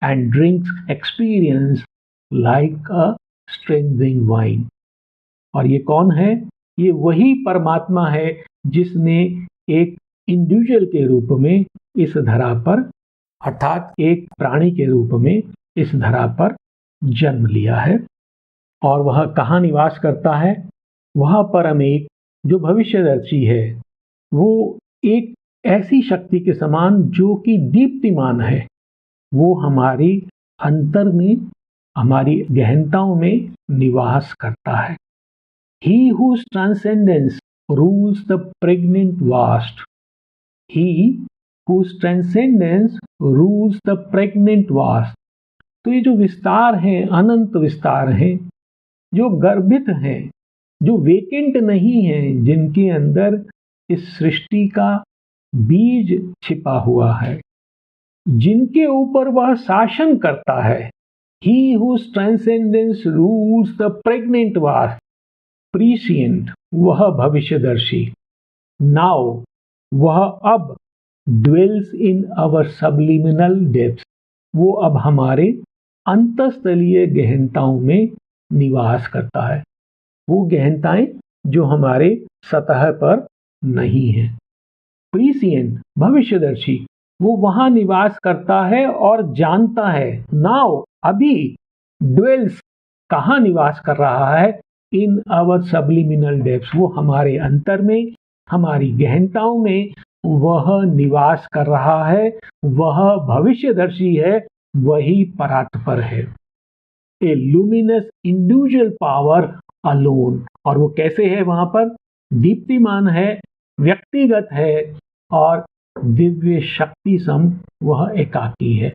and drinks experience like a strengthening wine. और ये कौन है? ये वही परमात्मा है जिसने एक इंडिविजुअल के रूप में इस धरा पर, अर्थात एक प्राणी के रूप में इस धरा पर जन्म लिया है। और वह कहाँ निवास करता है? वहाँ परम एक जो भविष्यदर्शी है, वो एक ऐसी शक्ति के समान जो कि दीप्तिमान है, वो हमारी अंतर में, हमारी गहनताओं में निवास करता है। He whose transcendence rules the pregnant vast. He whose transcendence rules the pregnant vast. तो ये जो विस्तार हैं, अनंत विस्तार हैं, जो गर्भित हैं, जो वेकेंट नहीं हैं, जिनके अंदर इस सृष्टि का बीज छिपा हुआ है, जिनके ऊपर वह शासन करता है। He whose transcendence rules the pregnant vast. प्रीसिएंट, वह भविष्यदर्शी। नाउ, वह अब dwells in our subliminal depths, वो अब हमारे अंतस्थलीय गहनताओं में निवास करता है। वो गहनताएं जो हमारे सतह पर नहीं हैं। प्रीसिएंट, भविष्यदर्शी, वो वहां निवास करता है और जानता है। नाउ, अभी, ड्वेल्स, कहाँ निवास कर रहा है? इन अवर सबलिमिनल डेप्थ्स, वो हमारे अंतर में, हमारी गहनताओं में वह निवास कर रहा है। वह भविष्यदर्शी है, वही परात्पर है। ए लुमिनस इंडिविजुअल पावर अलोन, और वो कैसे है? वहां पर दीप्तिमान है, व्यक्तिगत है और दिव्य शक्ति सम वह एकाकी है।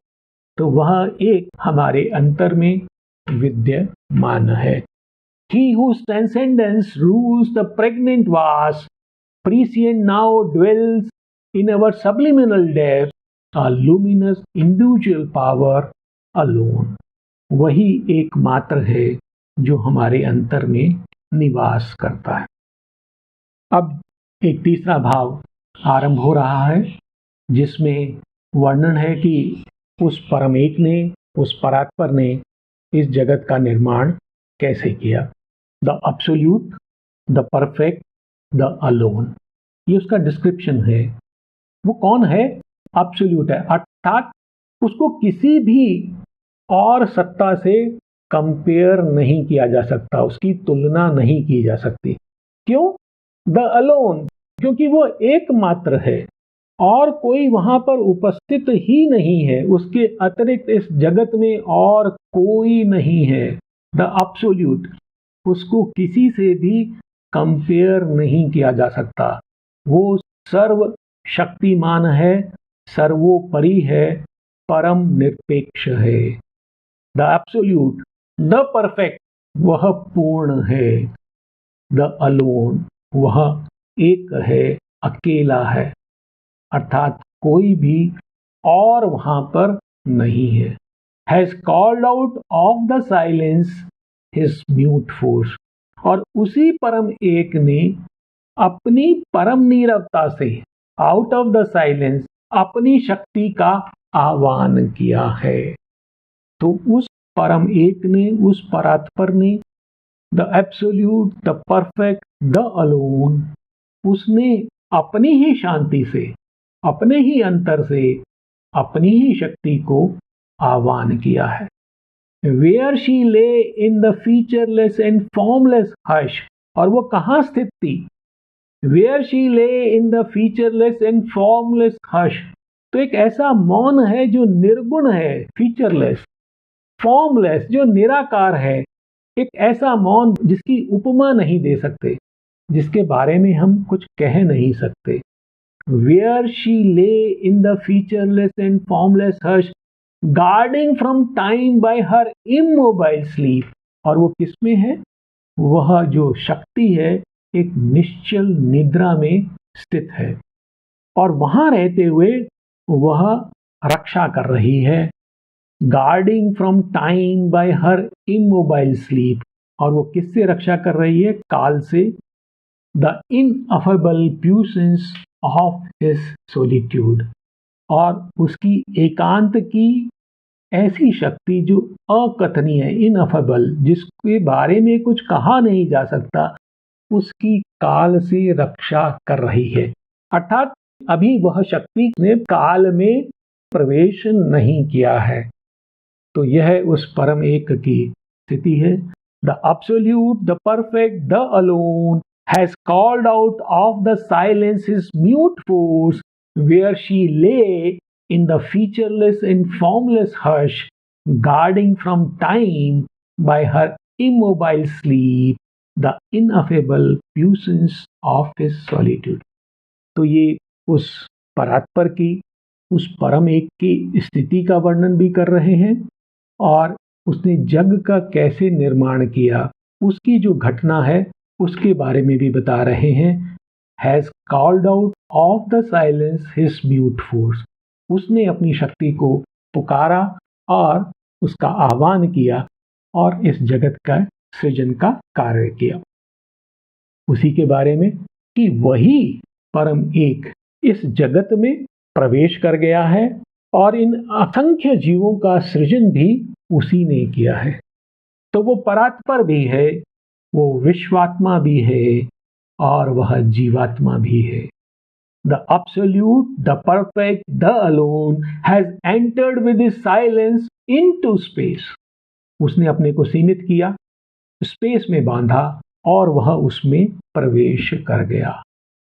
तो वह एक हमारे अंतर में विद्यमान है। He whose transcendence rules the pregnant vast, prescient now dwells in our subliminal depths, a luminous individual power alone. वही एकमात्र है जो हमारे अंतर में निवास करता है। अब एक तीसरा भाव आरंभ हो रहा है जिसमें वर्णन है कि उस परम एक ने, उस परात्पर ने इस जगत का निर्माण कैसे किया। The absolute, the perfect, the alone, ये उसका डिस्क्रिप्शन है। वो कौन है? एब्सोल्यूट है, अर्थात उसको किसी भी और सत्ता से कंपेयर नहीं किया जा सकता, उसकी तुलना नहीं की जा सकती। क्यों? द अलोन, क्योंकि वो एकमात्र है और कोई वहां पर उपस्थित ही नहीं है, उसके अतिरिक्त इस जगत में और कोई नहीं है। द एब्सोल्यूट, उसको किसी से भी कंपेयर नहीं किया जा सकता। वो सर्व शक्तिमान है, सर्वोपरि है, परम निरपेक्ष है। द एब्सोल्यूट, द परफेक्ट, वह पूर्ण है। द अलोन, वह एक है, अकेला है, अर्थात कोई भी और वहां पर नहीं है। Has called out of the silence his mute force, और उसी परम एक ने अपनी परम नीरवता से, आउट ऑफ द साइलेंस, अपनी शक्ति का आह्वान किया है। तो उस परम एक ने, उस परात्पर ने, the absolute, the perfect, the alone, उसने अपनी ही शांति से, अपने ही अंतर से, अपनी ही शक्ति को आह्वान किया है। Where she lay in the featureless and formless hush, और वो कहाँ स्थित थी? Where she lay in the featureless and formless hush, तो एक ऐसा मौन है जो निर्गुण है, फीचरलेस, फॉर्मलेस, जो निराकार है। एक ऐसा मौन जिसकी उपमा नहीं दे सकते, जिसके बारे में हम कुछ कह नहीं सकते। Where she lay in the featureless and formless hush, guarding from time by her immobile sleep, और वो किसमें है? वह जो शक्ति है एक निश्चल निद्रा में स्थित है और वहां रहते हुए वह रक्षा कर रही है। Guarding from time by her immobile sleep, और वो किससे रक्षा कर रही है? काल से। The ineffable puissance of his solitude, और उसकी एकांत की ऐसी शक्ति जो अकथनीय है, इनअफेबल, जिसके बारे में कुछ कहा नहीं जा सकता, उसकी काल से रक्षा कर रही है। अर्थात अभी वह शक्ति ने काल में प्रवेश नहीं किया है। तो यह उस परम एक की स्थिति है। The absolute, the perfect, the alone has called out of the silence his mute force, where she lay in the featureless and formless hush, guarding from time by her immobile sleep the ineffable puissance of his solitude. तो ये उस परात्पर की, उस परम एक की स्थिति का वर्णन भी कर रहे हैं और उसने जग का कैसे निर्माण किया, उसकी जो घटना है उसके बारे में भी बता रहे हैं। Has called out of the silence his mute force, उसने अपनी शक्ति को पुकारा और उसका आह्वान किया और इस जगत का सृजन का कार्य किया। उसी के बारे में कि वही परम एक इस जगत में प्रवेश कर गया है और इन असंख्य जीवों का सृजन भी उसी ने किया है। तो वो परात्पर भी है, वो विश्वात्मा भी है और वह जीवात्मा भी है। The absolute, the perfect, the alone has entered with his silence into space, उसने अपने को सीमित किया, स्पेस में बांधा और वह उसमें प्रवेश कर गया।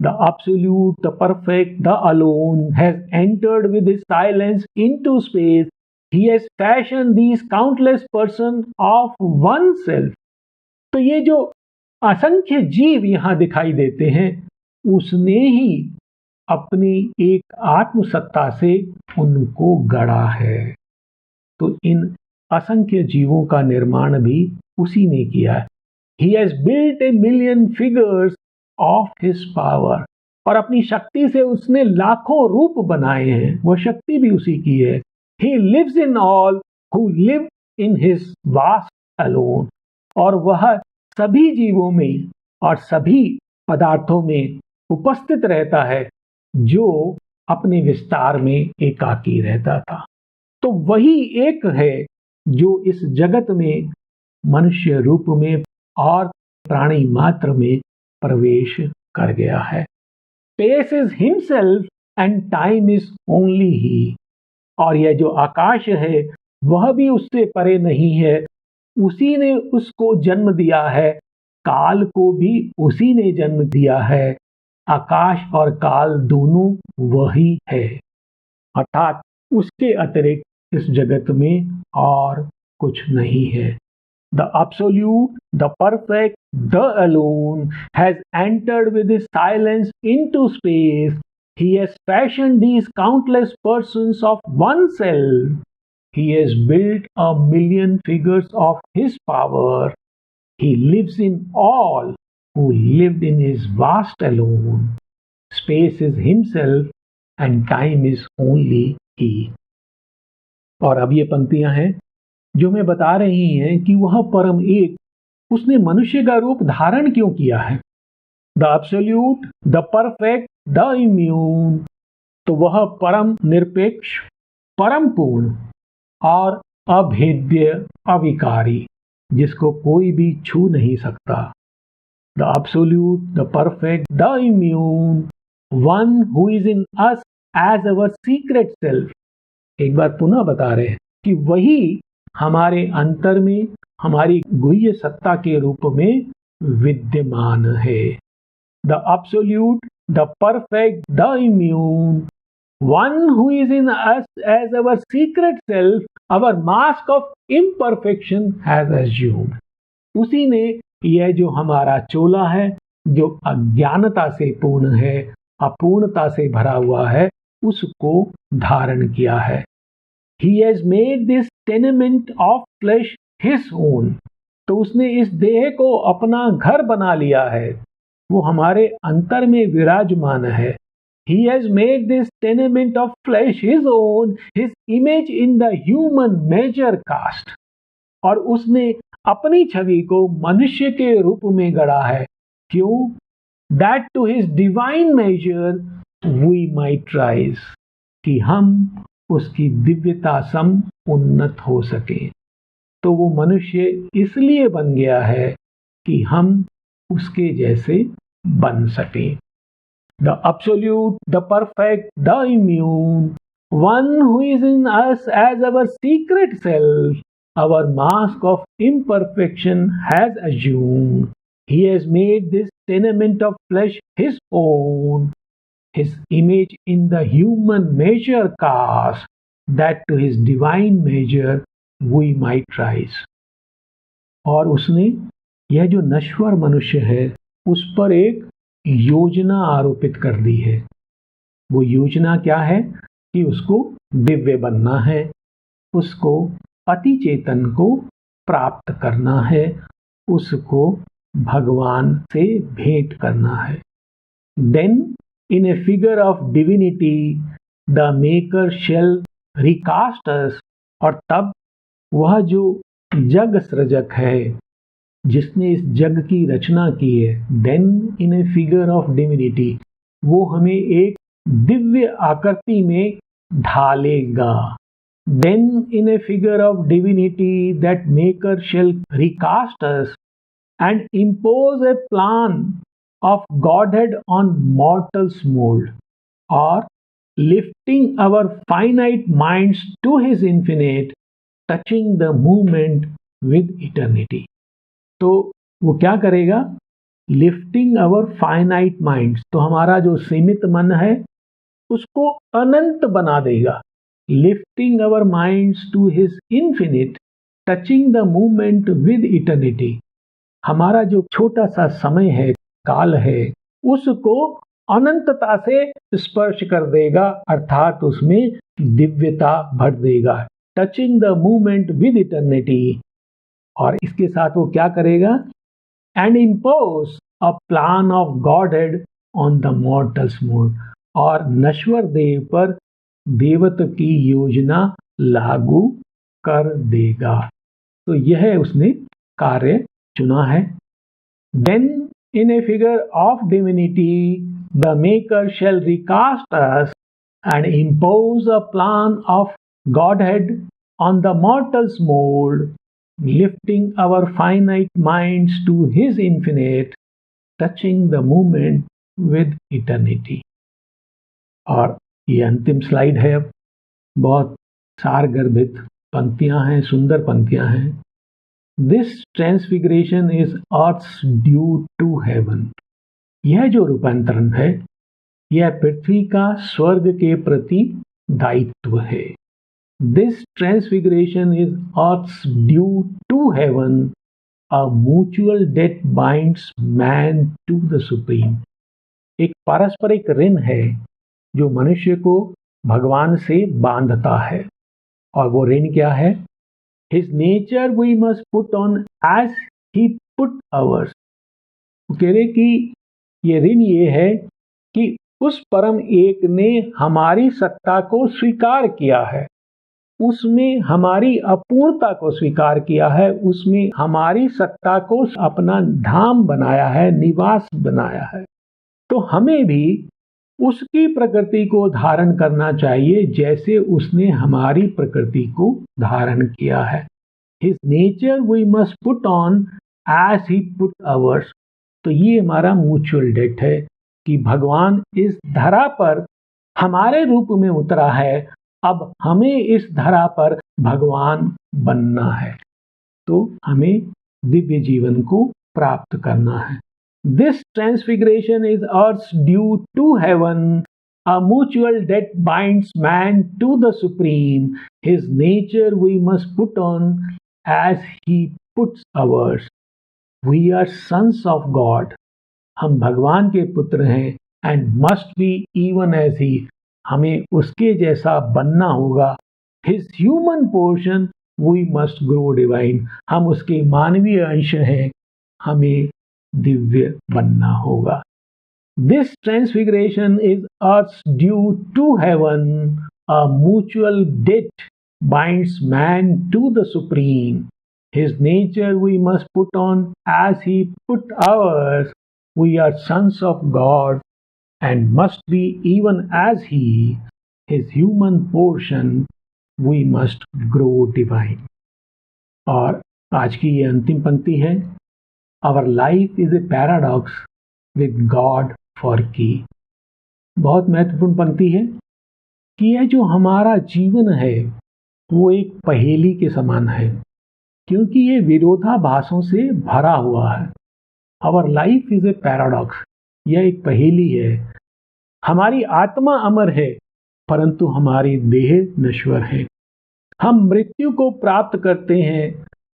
The absolute, the perfect, the alone has entered with his silence into space, he has fashioned these countless person of one self. तो ये जो असंख्य जीव यहां दिखाई देते हैं, उसने ही अपनी एक आत्मसत्ता से उनको गढ़ा है। तो इन असंख्य जीवों का निर्माण भी उसी ने किया है। He has built a million figures of his power. और अपनी शक्ति से उसने लाखों रूप बनाए हैं, वह शक्ति भी उसी की है। He lives in all who live in his vast alone. और वह सभी जीवों में और सभी पदार्थों में उपस्थित रहता है जो अपने विस्तार में एकाकी रहता था। तो वही एक है जो इस जगत में मनुष्य रूप में और प्राणी मात्र में प्रवेश कर गया है। Space is himself and time is only he. और यह जो आकाश है वह भी उससे परे नहीं है, उसी ने उसको जन्म दिया है, काल को भी उसी ने जन्म दिया है। आकाश और काल दोनों वही है, अर्थात उसके अतिरिक्त इस जगत में और कुछ नहीं है। The absolute, the perfect, the alone has entered with his silence into space. He has fashioned these countless persons of one self. He has built a million figures of his power. He lives in all who lived in his vast alone. Space is himself and time is only he. और अब ये पंक्तियां हैं जो मैं बता रही हैं कि वह परम एक उसने मनुष्य का रूप धारण क्यों किया है। The absolute, the perfect, the immune, तो वह परम निरपेक्ष, परम पूर्ण और अभेद्य, अविकारी, जिसको कोई भी छू नहीं सकता। The absolute, the perfect, the immune, one who is in us as our secret self. एक बार पुनः बता रहे हैं कि वही हमारे अंतर में हमारी गुह्य सत्ता के रूप में विद्यमान है। The absolute, the perfect, the immune, one who is in us as our secret self, our mask of imperfection has assumed. उसी ने यह जो हमारा चोला है, जो अज्ञानता से पूर्ण है, अपूर्णता से भरा हुआ है, उसको धारण किया है। He has made this tenement of flesh his own. तो उसने इस देह को अपना घर बना लिया है, वो हमारे अंतर में विराजमान है। He has made this tenement of flesh his own, his image in the human measure cast. और उसने अपनी छवि को मनुष्य के रूप में गढ़ा है। क्यों? That to his divine measure we might rise. कि हम उसकी दिव्यता सम उन्नत हो सके। तो वो मनुष्य इसलिए बन गया है कि हम उसके जैसे बन सके। The absolute, the perfect, the immune, one who is in us as our secret self, our mask of imperfection has assumed. He has made this tenement of flesh his own, his image in the human measure cast, that to his divine measure we might rise. और उसने यह जो नश्वर मनुष्य है उस पर एक योजना आरोपित कर दी है। वो योजना क्या है कि उसको दिव्य बनना है, उसको अति चेतन को प्राप्त करना है, उसको भगवान से भेंट करना है। Then in a figure of divinity the maker shall recast us. और तब वह जो जग सृजक है, जिसने इस जग की रचना की है, then in a figure of divinity, वो हमें एक दिव्य आकृति में ढालेगा। Then in a figure of divinity that maker shall recast us and impose a plan of Godhead on mortal's mold, or lifting our finite minds to his infinite, touching the movement with eternity. तो वो क्या करेगा? Lifting our finite minds, तो हमारा जो सीमित मन है उसको अनंत बना देगा। Lifting our minds to his infinite, touching the movement with eternity, हमारा जो छोटा सा समय है, काल है, उसको अनंतता से स्पर्श कर देगा, अर्थात उसमें दिव्यता भर देगा। Touching the moment with eternity, और इसके साथ वो क्या करेगा, and impose a plan of godhead on the mortal's mode, और नश्वर देव पर देवत्व की योजना लागू कर देगा। तो यह उसने कार्य चुना है। Then in a figure of divinity the maker shall recast us and impose a plan of Godhead on the mortal's mold, lifting our finite minds to His infinite, touching the moment with eternity। और ये अंतिम slide है। अब बहुत सारगर्भित पंक्तियां हैं, सुंदर पंक्तियां हैं। This transfiguration is earth's due to heaven. यह जो रूपांतरण है, यह पृथ्वी का स्वर्ग के प्रति दायित्व है। This transfiguration is earth's due to heaven, a mutual debt binds man to the supreme। एक पारस्परिक ऋण है जो मनुष्य को भगवान से बांधता है, और वो ऋण क्या है? His nature we must put on as he put ours। वो कह रहे कि ये ऋण ये है कि उस परम एक ने हमारी सत्ता को स्वीकार किया है, उसमें हमारी अपूर्णता को स्वीकार किया है, उसमें हमारी सत्ता को अपना धाम बनाया है, निवास बनाया है। तो हमें भी उसकी प्रकृति को धारण करना चाहिए जैसे उसने हमारी प्रकृति को धारण किया है। His nature we must put on as he put ours। तो ये हमारा म्यूचुअल डेट है कि भगवान इस धरा पर हमारे रूप में उतरा है, अब हमें इस धरा पर भगवान बनना है, तो हमें दिव्य जीवन को प्राप्त करना है। This transfiguration is earth's due to heaven, a mutual debt binds man to the supreme. His nature we must put on as he puts ours. We are sons of God. हम भगवान के पुत्र हैं, and must be even as he. हमें उसके जैसा बनना होगा। His human portion we must grow divine. हम उसके मानवीय अंश हैं, हमें दिव्य बनना होगा। This transfiguration is earth's due to heaven, a mutual debt binds man to the supreme. His nature we must put on as he put ours. We are sons of God and must be even as he, his human portion we must grow divine। और आज की ये अंतिम पंक्ति है, our life is a paradox with God for key। बहुत महत्वपूर्ण पंक्ति है कि यह जो हमारा जीवन है वो एक पहेली के समान है, क्योंकि ये विरोधाभासों से भरा हुआ है। our life is a paradox, यह एक पहेली है। हमारी आत्मा अमर है, परंतु हमारी देह नश्वर है। हम मृत्यु को प्राप्त करते हैं,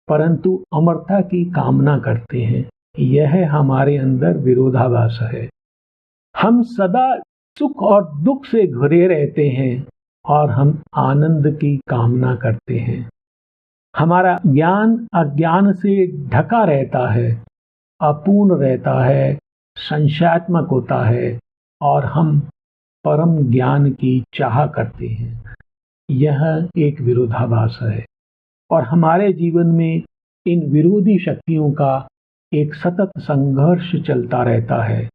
परंतु अमरता की कामना करते हैं। यह हमारे अंदर विरोधाभास है। हम सदा सुख और दुख से घिरे रहते हैं, और हम आनंद की कामना करते हैं। हमारा ज्ञान अज्ञान से ढका रहता है, अपूर्ण रहता है, संशयात्मक होता है, और हम परम ज्ञान की चाह करते हैं। यह एक विरोधाभास है, और हमारे जीवन में इन विरोधी शक्तियों का एक सतत संघर्ष चलता रहता है।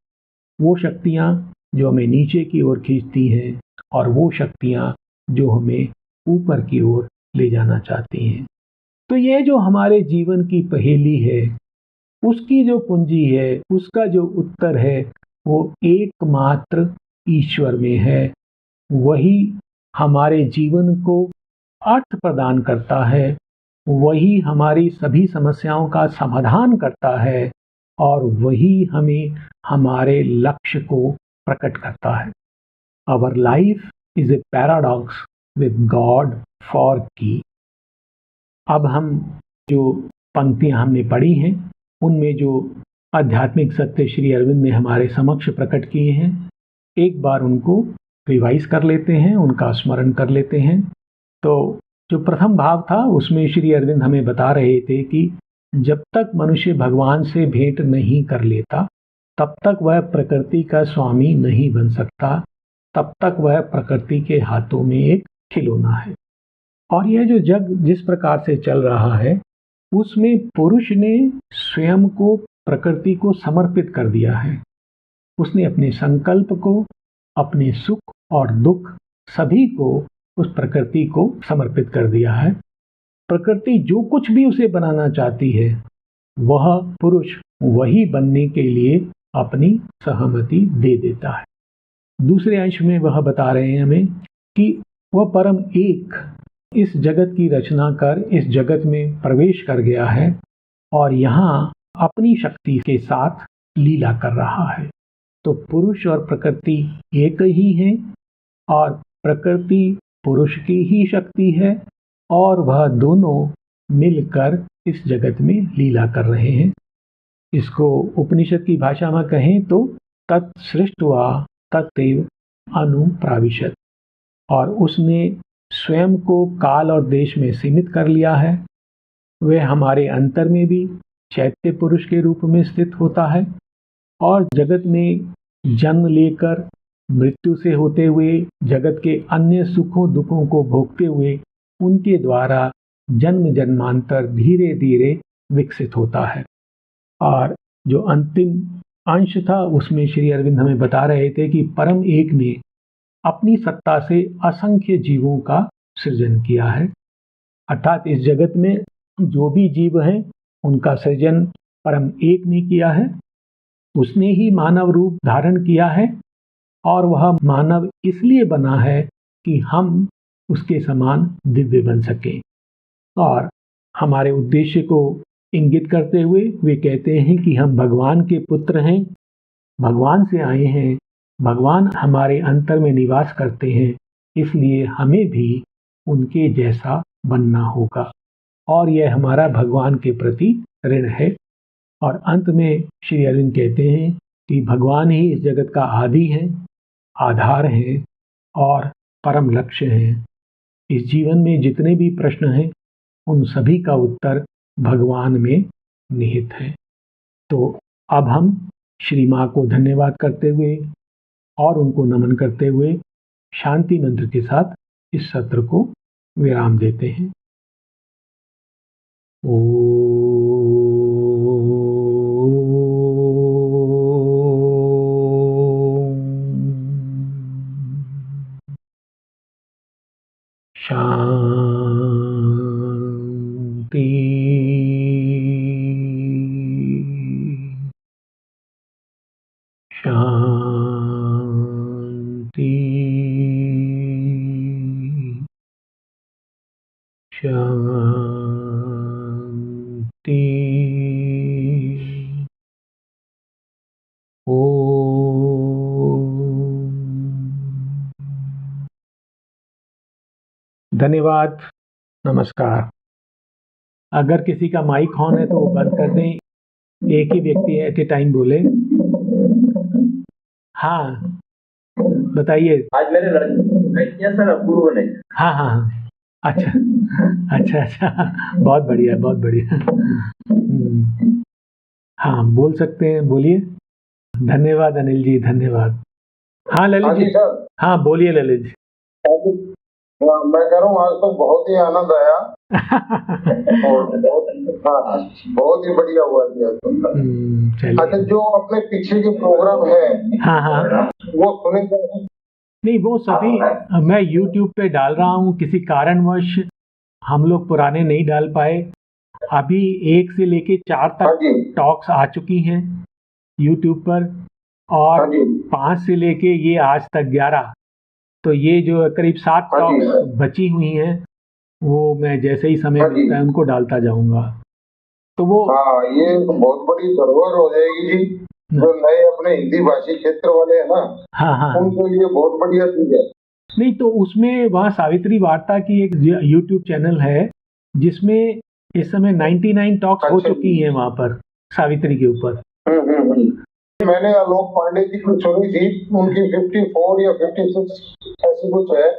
वो शक्तियाँ जो हमें नीचे की ओर खींचती हैं, और वो शक्तियाँ जो हमें ऊपर की ओर ले जाना चाहती हैं। तो यह जो हमारे जीवन की पहेली है, उसकी जो कुंजी है, उसका जो उत्तर है, वो एकमात्र ईश्वर में है। वही हमारे जीवन को अर्थ प्रदान करता है, वही हमारी सभी समस्याओं का समाधान करता है, और वही हमें हमारे लक्ष्य को प्रकट करता है। Our life is a paradox with God for key. अब हम जो पंक्तियां हमने पढ़ी हैं, उनमें जो आध्यात्मिक सत्य श्री अरविंद ने हमारे समक्ष प्रकट किए हैं, एक बार उनको रिवाइज कर लेते हैं, उनका स्मरण कर लेते हैं। तो जो प्रथम भाव था उसमें श्री अरविंद हमें बता रहे थे कि जब तक मनुष्य भगवान से भेंट नहीं कर लेता तब तक वह प्रकृति का स्वामी नहीं बन सकता, तब तक वह प्रकृति के हाथों में एक खिलौना है। और यह जो जग जिस प्रकार से चल रहा है उसमें पुरुष ने स्वयं को प्रकृति को समर्पित कर दिया है। उसने अपने संकल्प को, अपने सुख और दुख सभी को उस प्रकृति को समर्पित कर दिया है। प्रकृति जो कुछ भी उसे बनाना चाहती है वह पुरुष वही बनने के लिए अपनी सहमति दे देता है। दूसरे अंश में वह बता रहे हैं हमें कि वह परम एक इस जगत की रचना कर इस जगत में प्रवेश कर गया है और यहाँ अपनी शक्ति के साथ लीला कर रहा है। तो पुरुष और प्रकृति एक ही हैं और प्रकृति पुरुष की ही शक्ति है और वह दोनों मिलकर इस जगत में लीला कर रहे हैं। इसको उपनिषद की भाषा में कहें तो तत्सृष्ट्वा तत्तेव अनुप्राविशत्, और उसने स्वयं को काल और देश में सीमित कर लिया है। वह हमारे अंतर में भी चैत्य पुरुष के रूप में स्थित होता है और जगत में जन्म लेकर मृत्यु से होते हुए जगत के अन्य सुखों दुखों को भोगते हुए उनके द्वारा जन्म जन्मांतर धीरे धीरे विकसित होता है। और जो अंतिम अंश था उसमें श्री अरविंद हमें बता रहे थे कि परम एक ने अपनी सत्ता से असंख्य जीवों का सृजन किया है। अर्थात इस जगत में जो भी जीव हैं उनका सृजन परम एक ने किया है। उसने ही मानव रूप धारण किया है और वह मानव इसलिए बना है कि हम उसके समान दिव्य बन सकें। और हमारे उद्देश्य को इंगित करते हुए वे कहते हैं कि हम भगवान के पुत्र हैं, भगवान से आए हैं, भगवान हमारे अंतर में निवास करते हैं, इसलिए हमें भी उनके जैसा बनना होगा और यह हमारा भगवान के प्रति ऋण है। और अंत में श्री अरविंद कहते हैं कि भगवान ही इस जगत का आदि है, आधार है और परम लक्ष्य है। इस जीवन में जितने भी प्रश्न हैं उन सभी का उत्तर भगवान में निहित है। तो अब हम श्री माँ को धन्यवाद करते हुए और उनको नमन करते हुए शांति मंत्र के साथ इस सत्र को विराम देते हैं। शांति शांति शांति। धन्यवाद, नमस्कार। अगर किसी का माइक ऑन है तो वो बंद कर दें, एक ही व्यक्ति एट ए टाइम बोले। हाँ बताइए। आज मेरे लड़कियां सर अपूर्व नहीं। हाँ हाँ हाँ, अच्छा अच्छा अच्छा, बहुत बढ़िया बहुत बढ़िया। हाँ बोल सकते हैं, बोलिए। धन्यवाद अनिल जी, धन्यवाद। हाँ ललित जी, हाँ बोलिए ललित जी। मैं कह रहा हूँ आज तो बहुत ही आनंद आया और बहुत ही बढ़िया हुआ। अच्छा, जो अपने पीछे के प्रोग्राम है हाँ हाँ वो सुने नहीं, वो सभी मैं YouTube पे डाल रहा हूँ। किसी कारणवश हम लोग पुराने नहीं डाल पाए। अभी 1 से लेके 4 तक टॉक्स आ चुकी हैं YouTube पर और 5 से लेके ये आज तक 11। तो ये जो करीब 7 टॉक्स बची हुई हैं वो मैं जैसे ही समय मिलता है उनको डालता जाऊंगा। तो वो ये तो बहुत बड़ी धरोहर हो जाएगी जी। जो नए अपने हिंदी भाषी क्षेत्र वाले हैं ना, हाँ उनको ये बहुत बढ़िया चीज है। नहीं तो उसमें वहाँ सावित्री वार्ता की एक YouTube चैनल है जिसमें इस समय 99 टॉक्स हो चुकी हैं वहाँ पर सावित्री के ऊपर। मैंने आलोक पांडे जी को सुनी थी, उनकी 54 या 56 ऐसी कुछ है।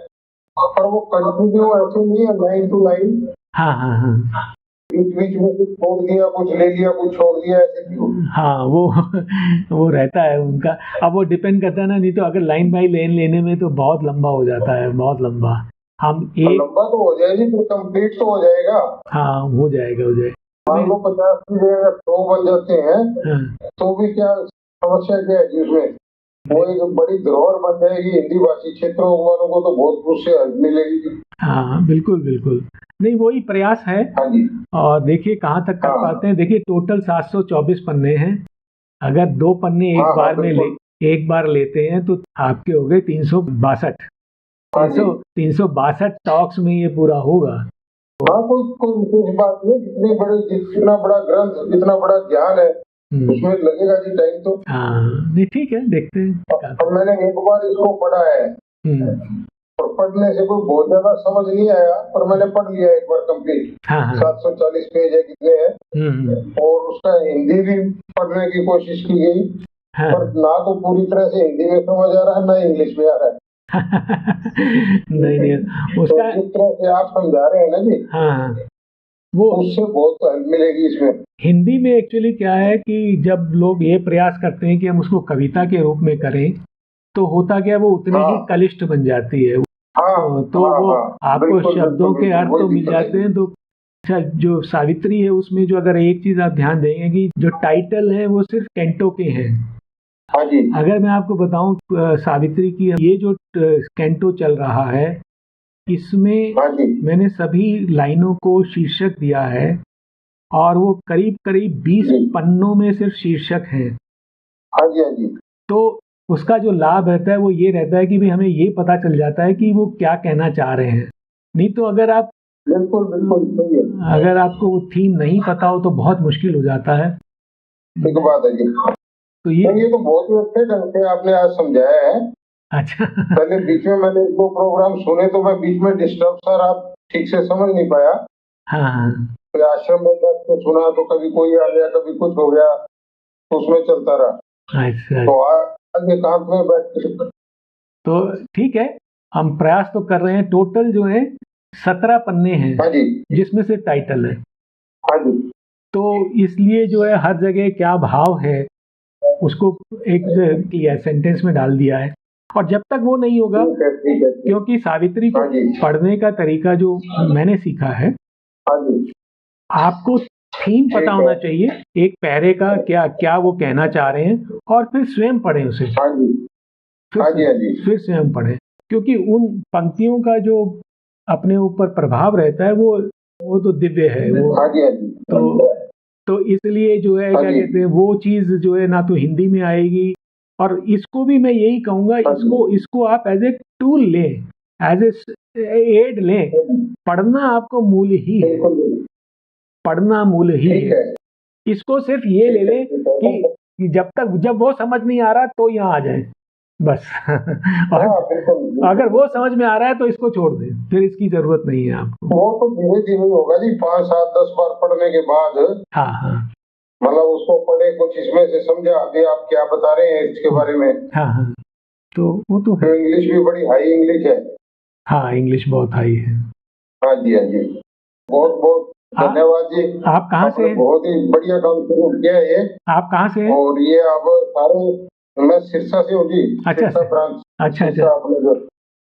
पर वो कंटिन्यू ऐसे नहीं है, लाइन टू लाइन। हाँ हाँ हाँ बीच बीच में कुछ छोड़ दिया, कुछ ले लिया, कुछ छोड़ दिया, ऐसे क्यों? हाँ, वो रहता है उनका। अब वो डिपेंड करता है ना, नहीं तो अगर लाइन बाई लाइन लेने में तो बहुत लंबा हो जाता है, बहुत लंबा। हम एक लंबा तो हो जाएगी, फिर कंप्लीट तो हो जाएगा। हाँ, हो जाएगा, हो जाएगा। मान लो 50 की जगह 100 बन जाते हैं, हाँ, तो भी क्या समस्या क्या है जी उसमें? वो एक बड़ी धरोहर बन जाएगी। हिंदी भाषी क्षेत्रों वालों को तो बहुत कुछ से हेल्प मिलेगी। हाँ, बिल्कुल, बिल्कुल। नहीं, वही प्रयास है। हाँ जी। और देखिए कहाँ तक कर हाँ। पाते हैं। देखिए टोटल 724 पन्ने हैं। अगर 2 पन्ने हाँ, एक हाँ, बार में बिल्कुल। एक बार लेते हैं तो आपके हो गए 362। हाँ जी। 362 टॉक्स में ये पूरा होगा। हाँ, कोई विशेष बात नहीं। जितना बड़ा ग्रंथ, जितना बड़ा ज्ञान है, उसमें लगेगा जी टाइम तो। हाँ, नहीं ठीक है, देखते हैं। अब मैंने एक बार इसको पढ़ा है, और पढ़ने से कोई बहुत ज्यादा समझ नहीं आया, पर मैंने पढ़ लिया एक बार कंप्लीट। हाँ, हाँ। 740 पेज है, कितने हैं, और उसका हिंदी भी पढ़ने की कोशिश की गई। हाँ। पर ना तो पूरी तरह से हिंदी में समझ आ रहा है, ना इंग्लिश में आ रहा है। नहीं उसका तो जिस तरह से आप समझा रहे हैं ना जी, हाँ, वो उससे बहुत हेल्प मिलेगी इसमें। हिंदी में एक्चुअली क्या है कि जब लोग ये प्रयास करते हैं कि हम उसको कविता के रूप में करें, तो होता क्या है, वो उतनी ही क्लिष्ट बन जाती है। तो वो आपको शब्दों के अर्थ तो मिल जाते हैं। तो अच्छा, जो सावित्री है उसमें जो अगर एक चीज आप ध्यान देंगे कि जो टाइटल है वो सिर्फ कैंटो के हैं। हाँ जी। अगर मैं आपको बताऊं सावित्री की ये जो कैंटो चल रहा है, इसमें हाँ जी। मैंने सभी लाइनों को शीर्षक दिया है, और वो करीब करीब 20 पन्नों में सिर्फ शीर्षक हैं। हाँ जी, हाँ जी। तो उसका जो लाभ रहता है वो ये रहता है कि भी हमें ये पता चल जाता है कि वो क्या कहना चाह रहे हैं। नहीं तो अगर आप बिल्कुल बिल्कुल सही है। अगर आपको वो थीम नहीं पता हो तो बहुत मुश्किल हो जाता है। ठीक बात है जी। तो ये तो बहुत ही अच्छे ढंग से आपने आज समझाया है। अच्छा। पहले बीच में मैंने दो प्रोग्राम सुने, तो मैं बीच में डिस्टर्ब सर, आप ठीक से समझ नहीं पाया। हाँ, तो आश्रम में बैठ के सुना, तो कभी कोई आ गया, कभी कुछ हो गया, तो उसमें चलता रहा। अच्छा। तो आज एकांत में बैठ के तो ठीक है, हम प्रयास तो कर रहे हैं। टोटल जो है 17 पन्ने हैं। हाँ जी। जिसमें से टाइटल है। हाँ जी। तो इसलिए जो है हर जगह क्या भाव है उसको एक सेंटेंस में डाल दिया है। और जब तक वो नहीं होगा, ठीक है। क्योंकि सावित्री को पढ़ने का तरीका जो मैंने सीखा है, हाँ जी, आपको थीम पता होना चाहिए एक पैरे का, क्या क्या वो कहना चाह रहे हैं, और फिर स्वयं पढ़ें उसे। हाँ जी, हाँ जी, हाँ जी। फिर स्वयं पढ़ें, क्योंकि उन पंक्तियों का जो अपने ऊपर प्रभाव रहता है वो तो दिव्य है वो। हाँ जी, हाँ जी। तो इसलिए जो है क्या कहते हैं, वो चीज जो है ना तो हिंदी में आएगी। और इसको भी मैं यही कहूंगा, इसको आप एज ए टूल लें, एज ए एड लें। पढ़ना आपको मूल ही है, पढ़ना मूल ही है। इसको सिर्फ ये ले लें कि जब वो समझ नहीं आ रहा तो यहाँ आ जाए बस। और अगर वो समझ में आ रहा है तो इसको छोड़ दें, फिर इसकी जरूरत नहीं है आपको। वो तो धीरे धीरे होगा जी, 5, 7, 10 बार पढ़ने के बाद। हाँ हाँ, मतलब उसको पढ़े, कुछ इसमें से समझा, अभी आप क्या बता रहे हैं इसके बारे में। हाँ हाँ, तो वो तो है। इंग्लिश भी बड़ी हाई इंग्लिश है। हाँ, इंग्लिश बहुत हाई है। हाँ जी, हाँ जी। बहुत बहुत धन्यवाद जी। आप कहाँ से हैं? बहुत ही बढ़िया काम शुरू किया है ये। आप कहाँ से हैं? और ये अब सारे, मैं सिरसा से हूँ जी। अच्छा, सिरसा ब्रांच। अच्छा।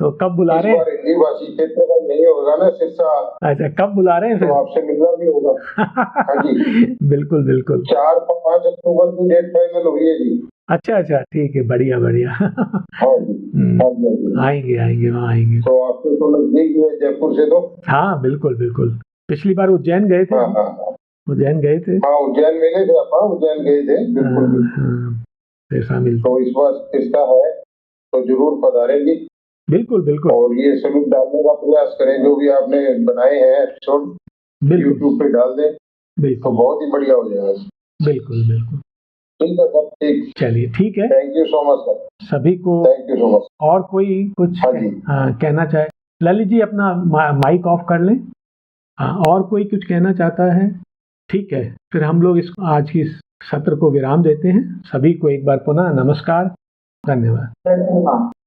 तो कब बुला रहे हैं? हिंदी भाषी क्षेत्र का नहीं होगा ना सिरसा। अच्छा, कब बुला रहे हैं फिर? तो आपसे मिलना भी होगा। हाँ जी, बिल्कुल बिल्कुल। 4-5 अक्टूबर की डेट फाइनल हुई है जी। अच्छा, ठीक है, बढ़िया बढ़िया। हाँ जी, आएंगे वहाँ आएंगे। तो आपको तो नजदीक है जयपुर से तो। हाँ, बिल्कुल बिल्कुल। पिछली बार उज्जैन गए थे। उज्जैन गए थे। हाँ, उज्जैन मिले थे आप। उज्जैन गए थे, बिल्कुल। ऐसा मिलता। तो इस बार सिरसा है तो जरूर पधारेंगे। बिल्कुल बिल्कुल। और ये सभी डालने का प्रयास करें, जो भी आपने बनाए हैं एपिसोड यूट्यूब पे डाल दें। बिल्कुल, तो बहुत ही बढ़िया हो जाएगा। बिल्कुल बिल्कुल। ठीक है सर, ठीक। चलिए, ठीक है। Thank you so much sir. सभी को थैंक यू सो मच। और कोई कुछ कहना चाहे? ललित जी अपना माइक ऑफ कर लें। हाँ, और कोई कुछ कहना चाहता है? ठीक है, फिर हम लोग आज की सत्र को विराम देते हैं। सभी को एक बार पुनः नमस्कार, धन्यवाद।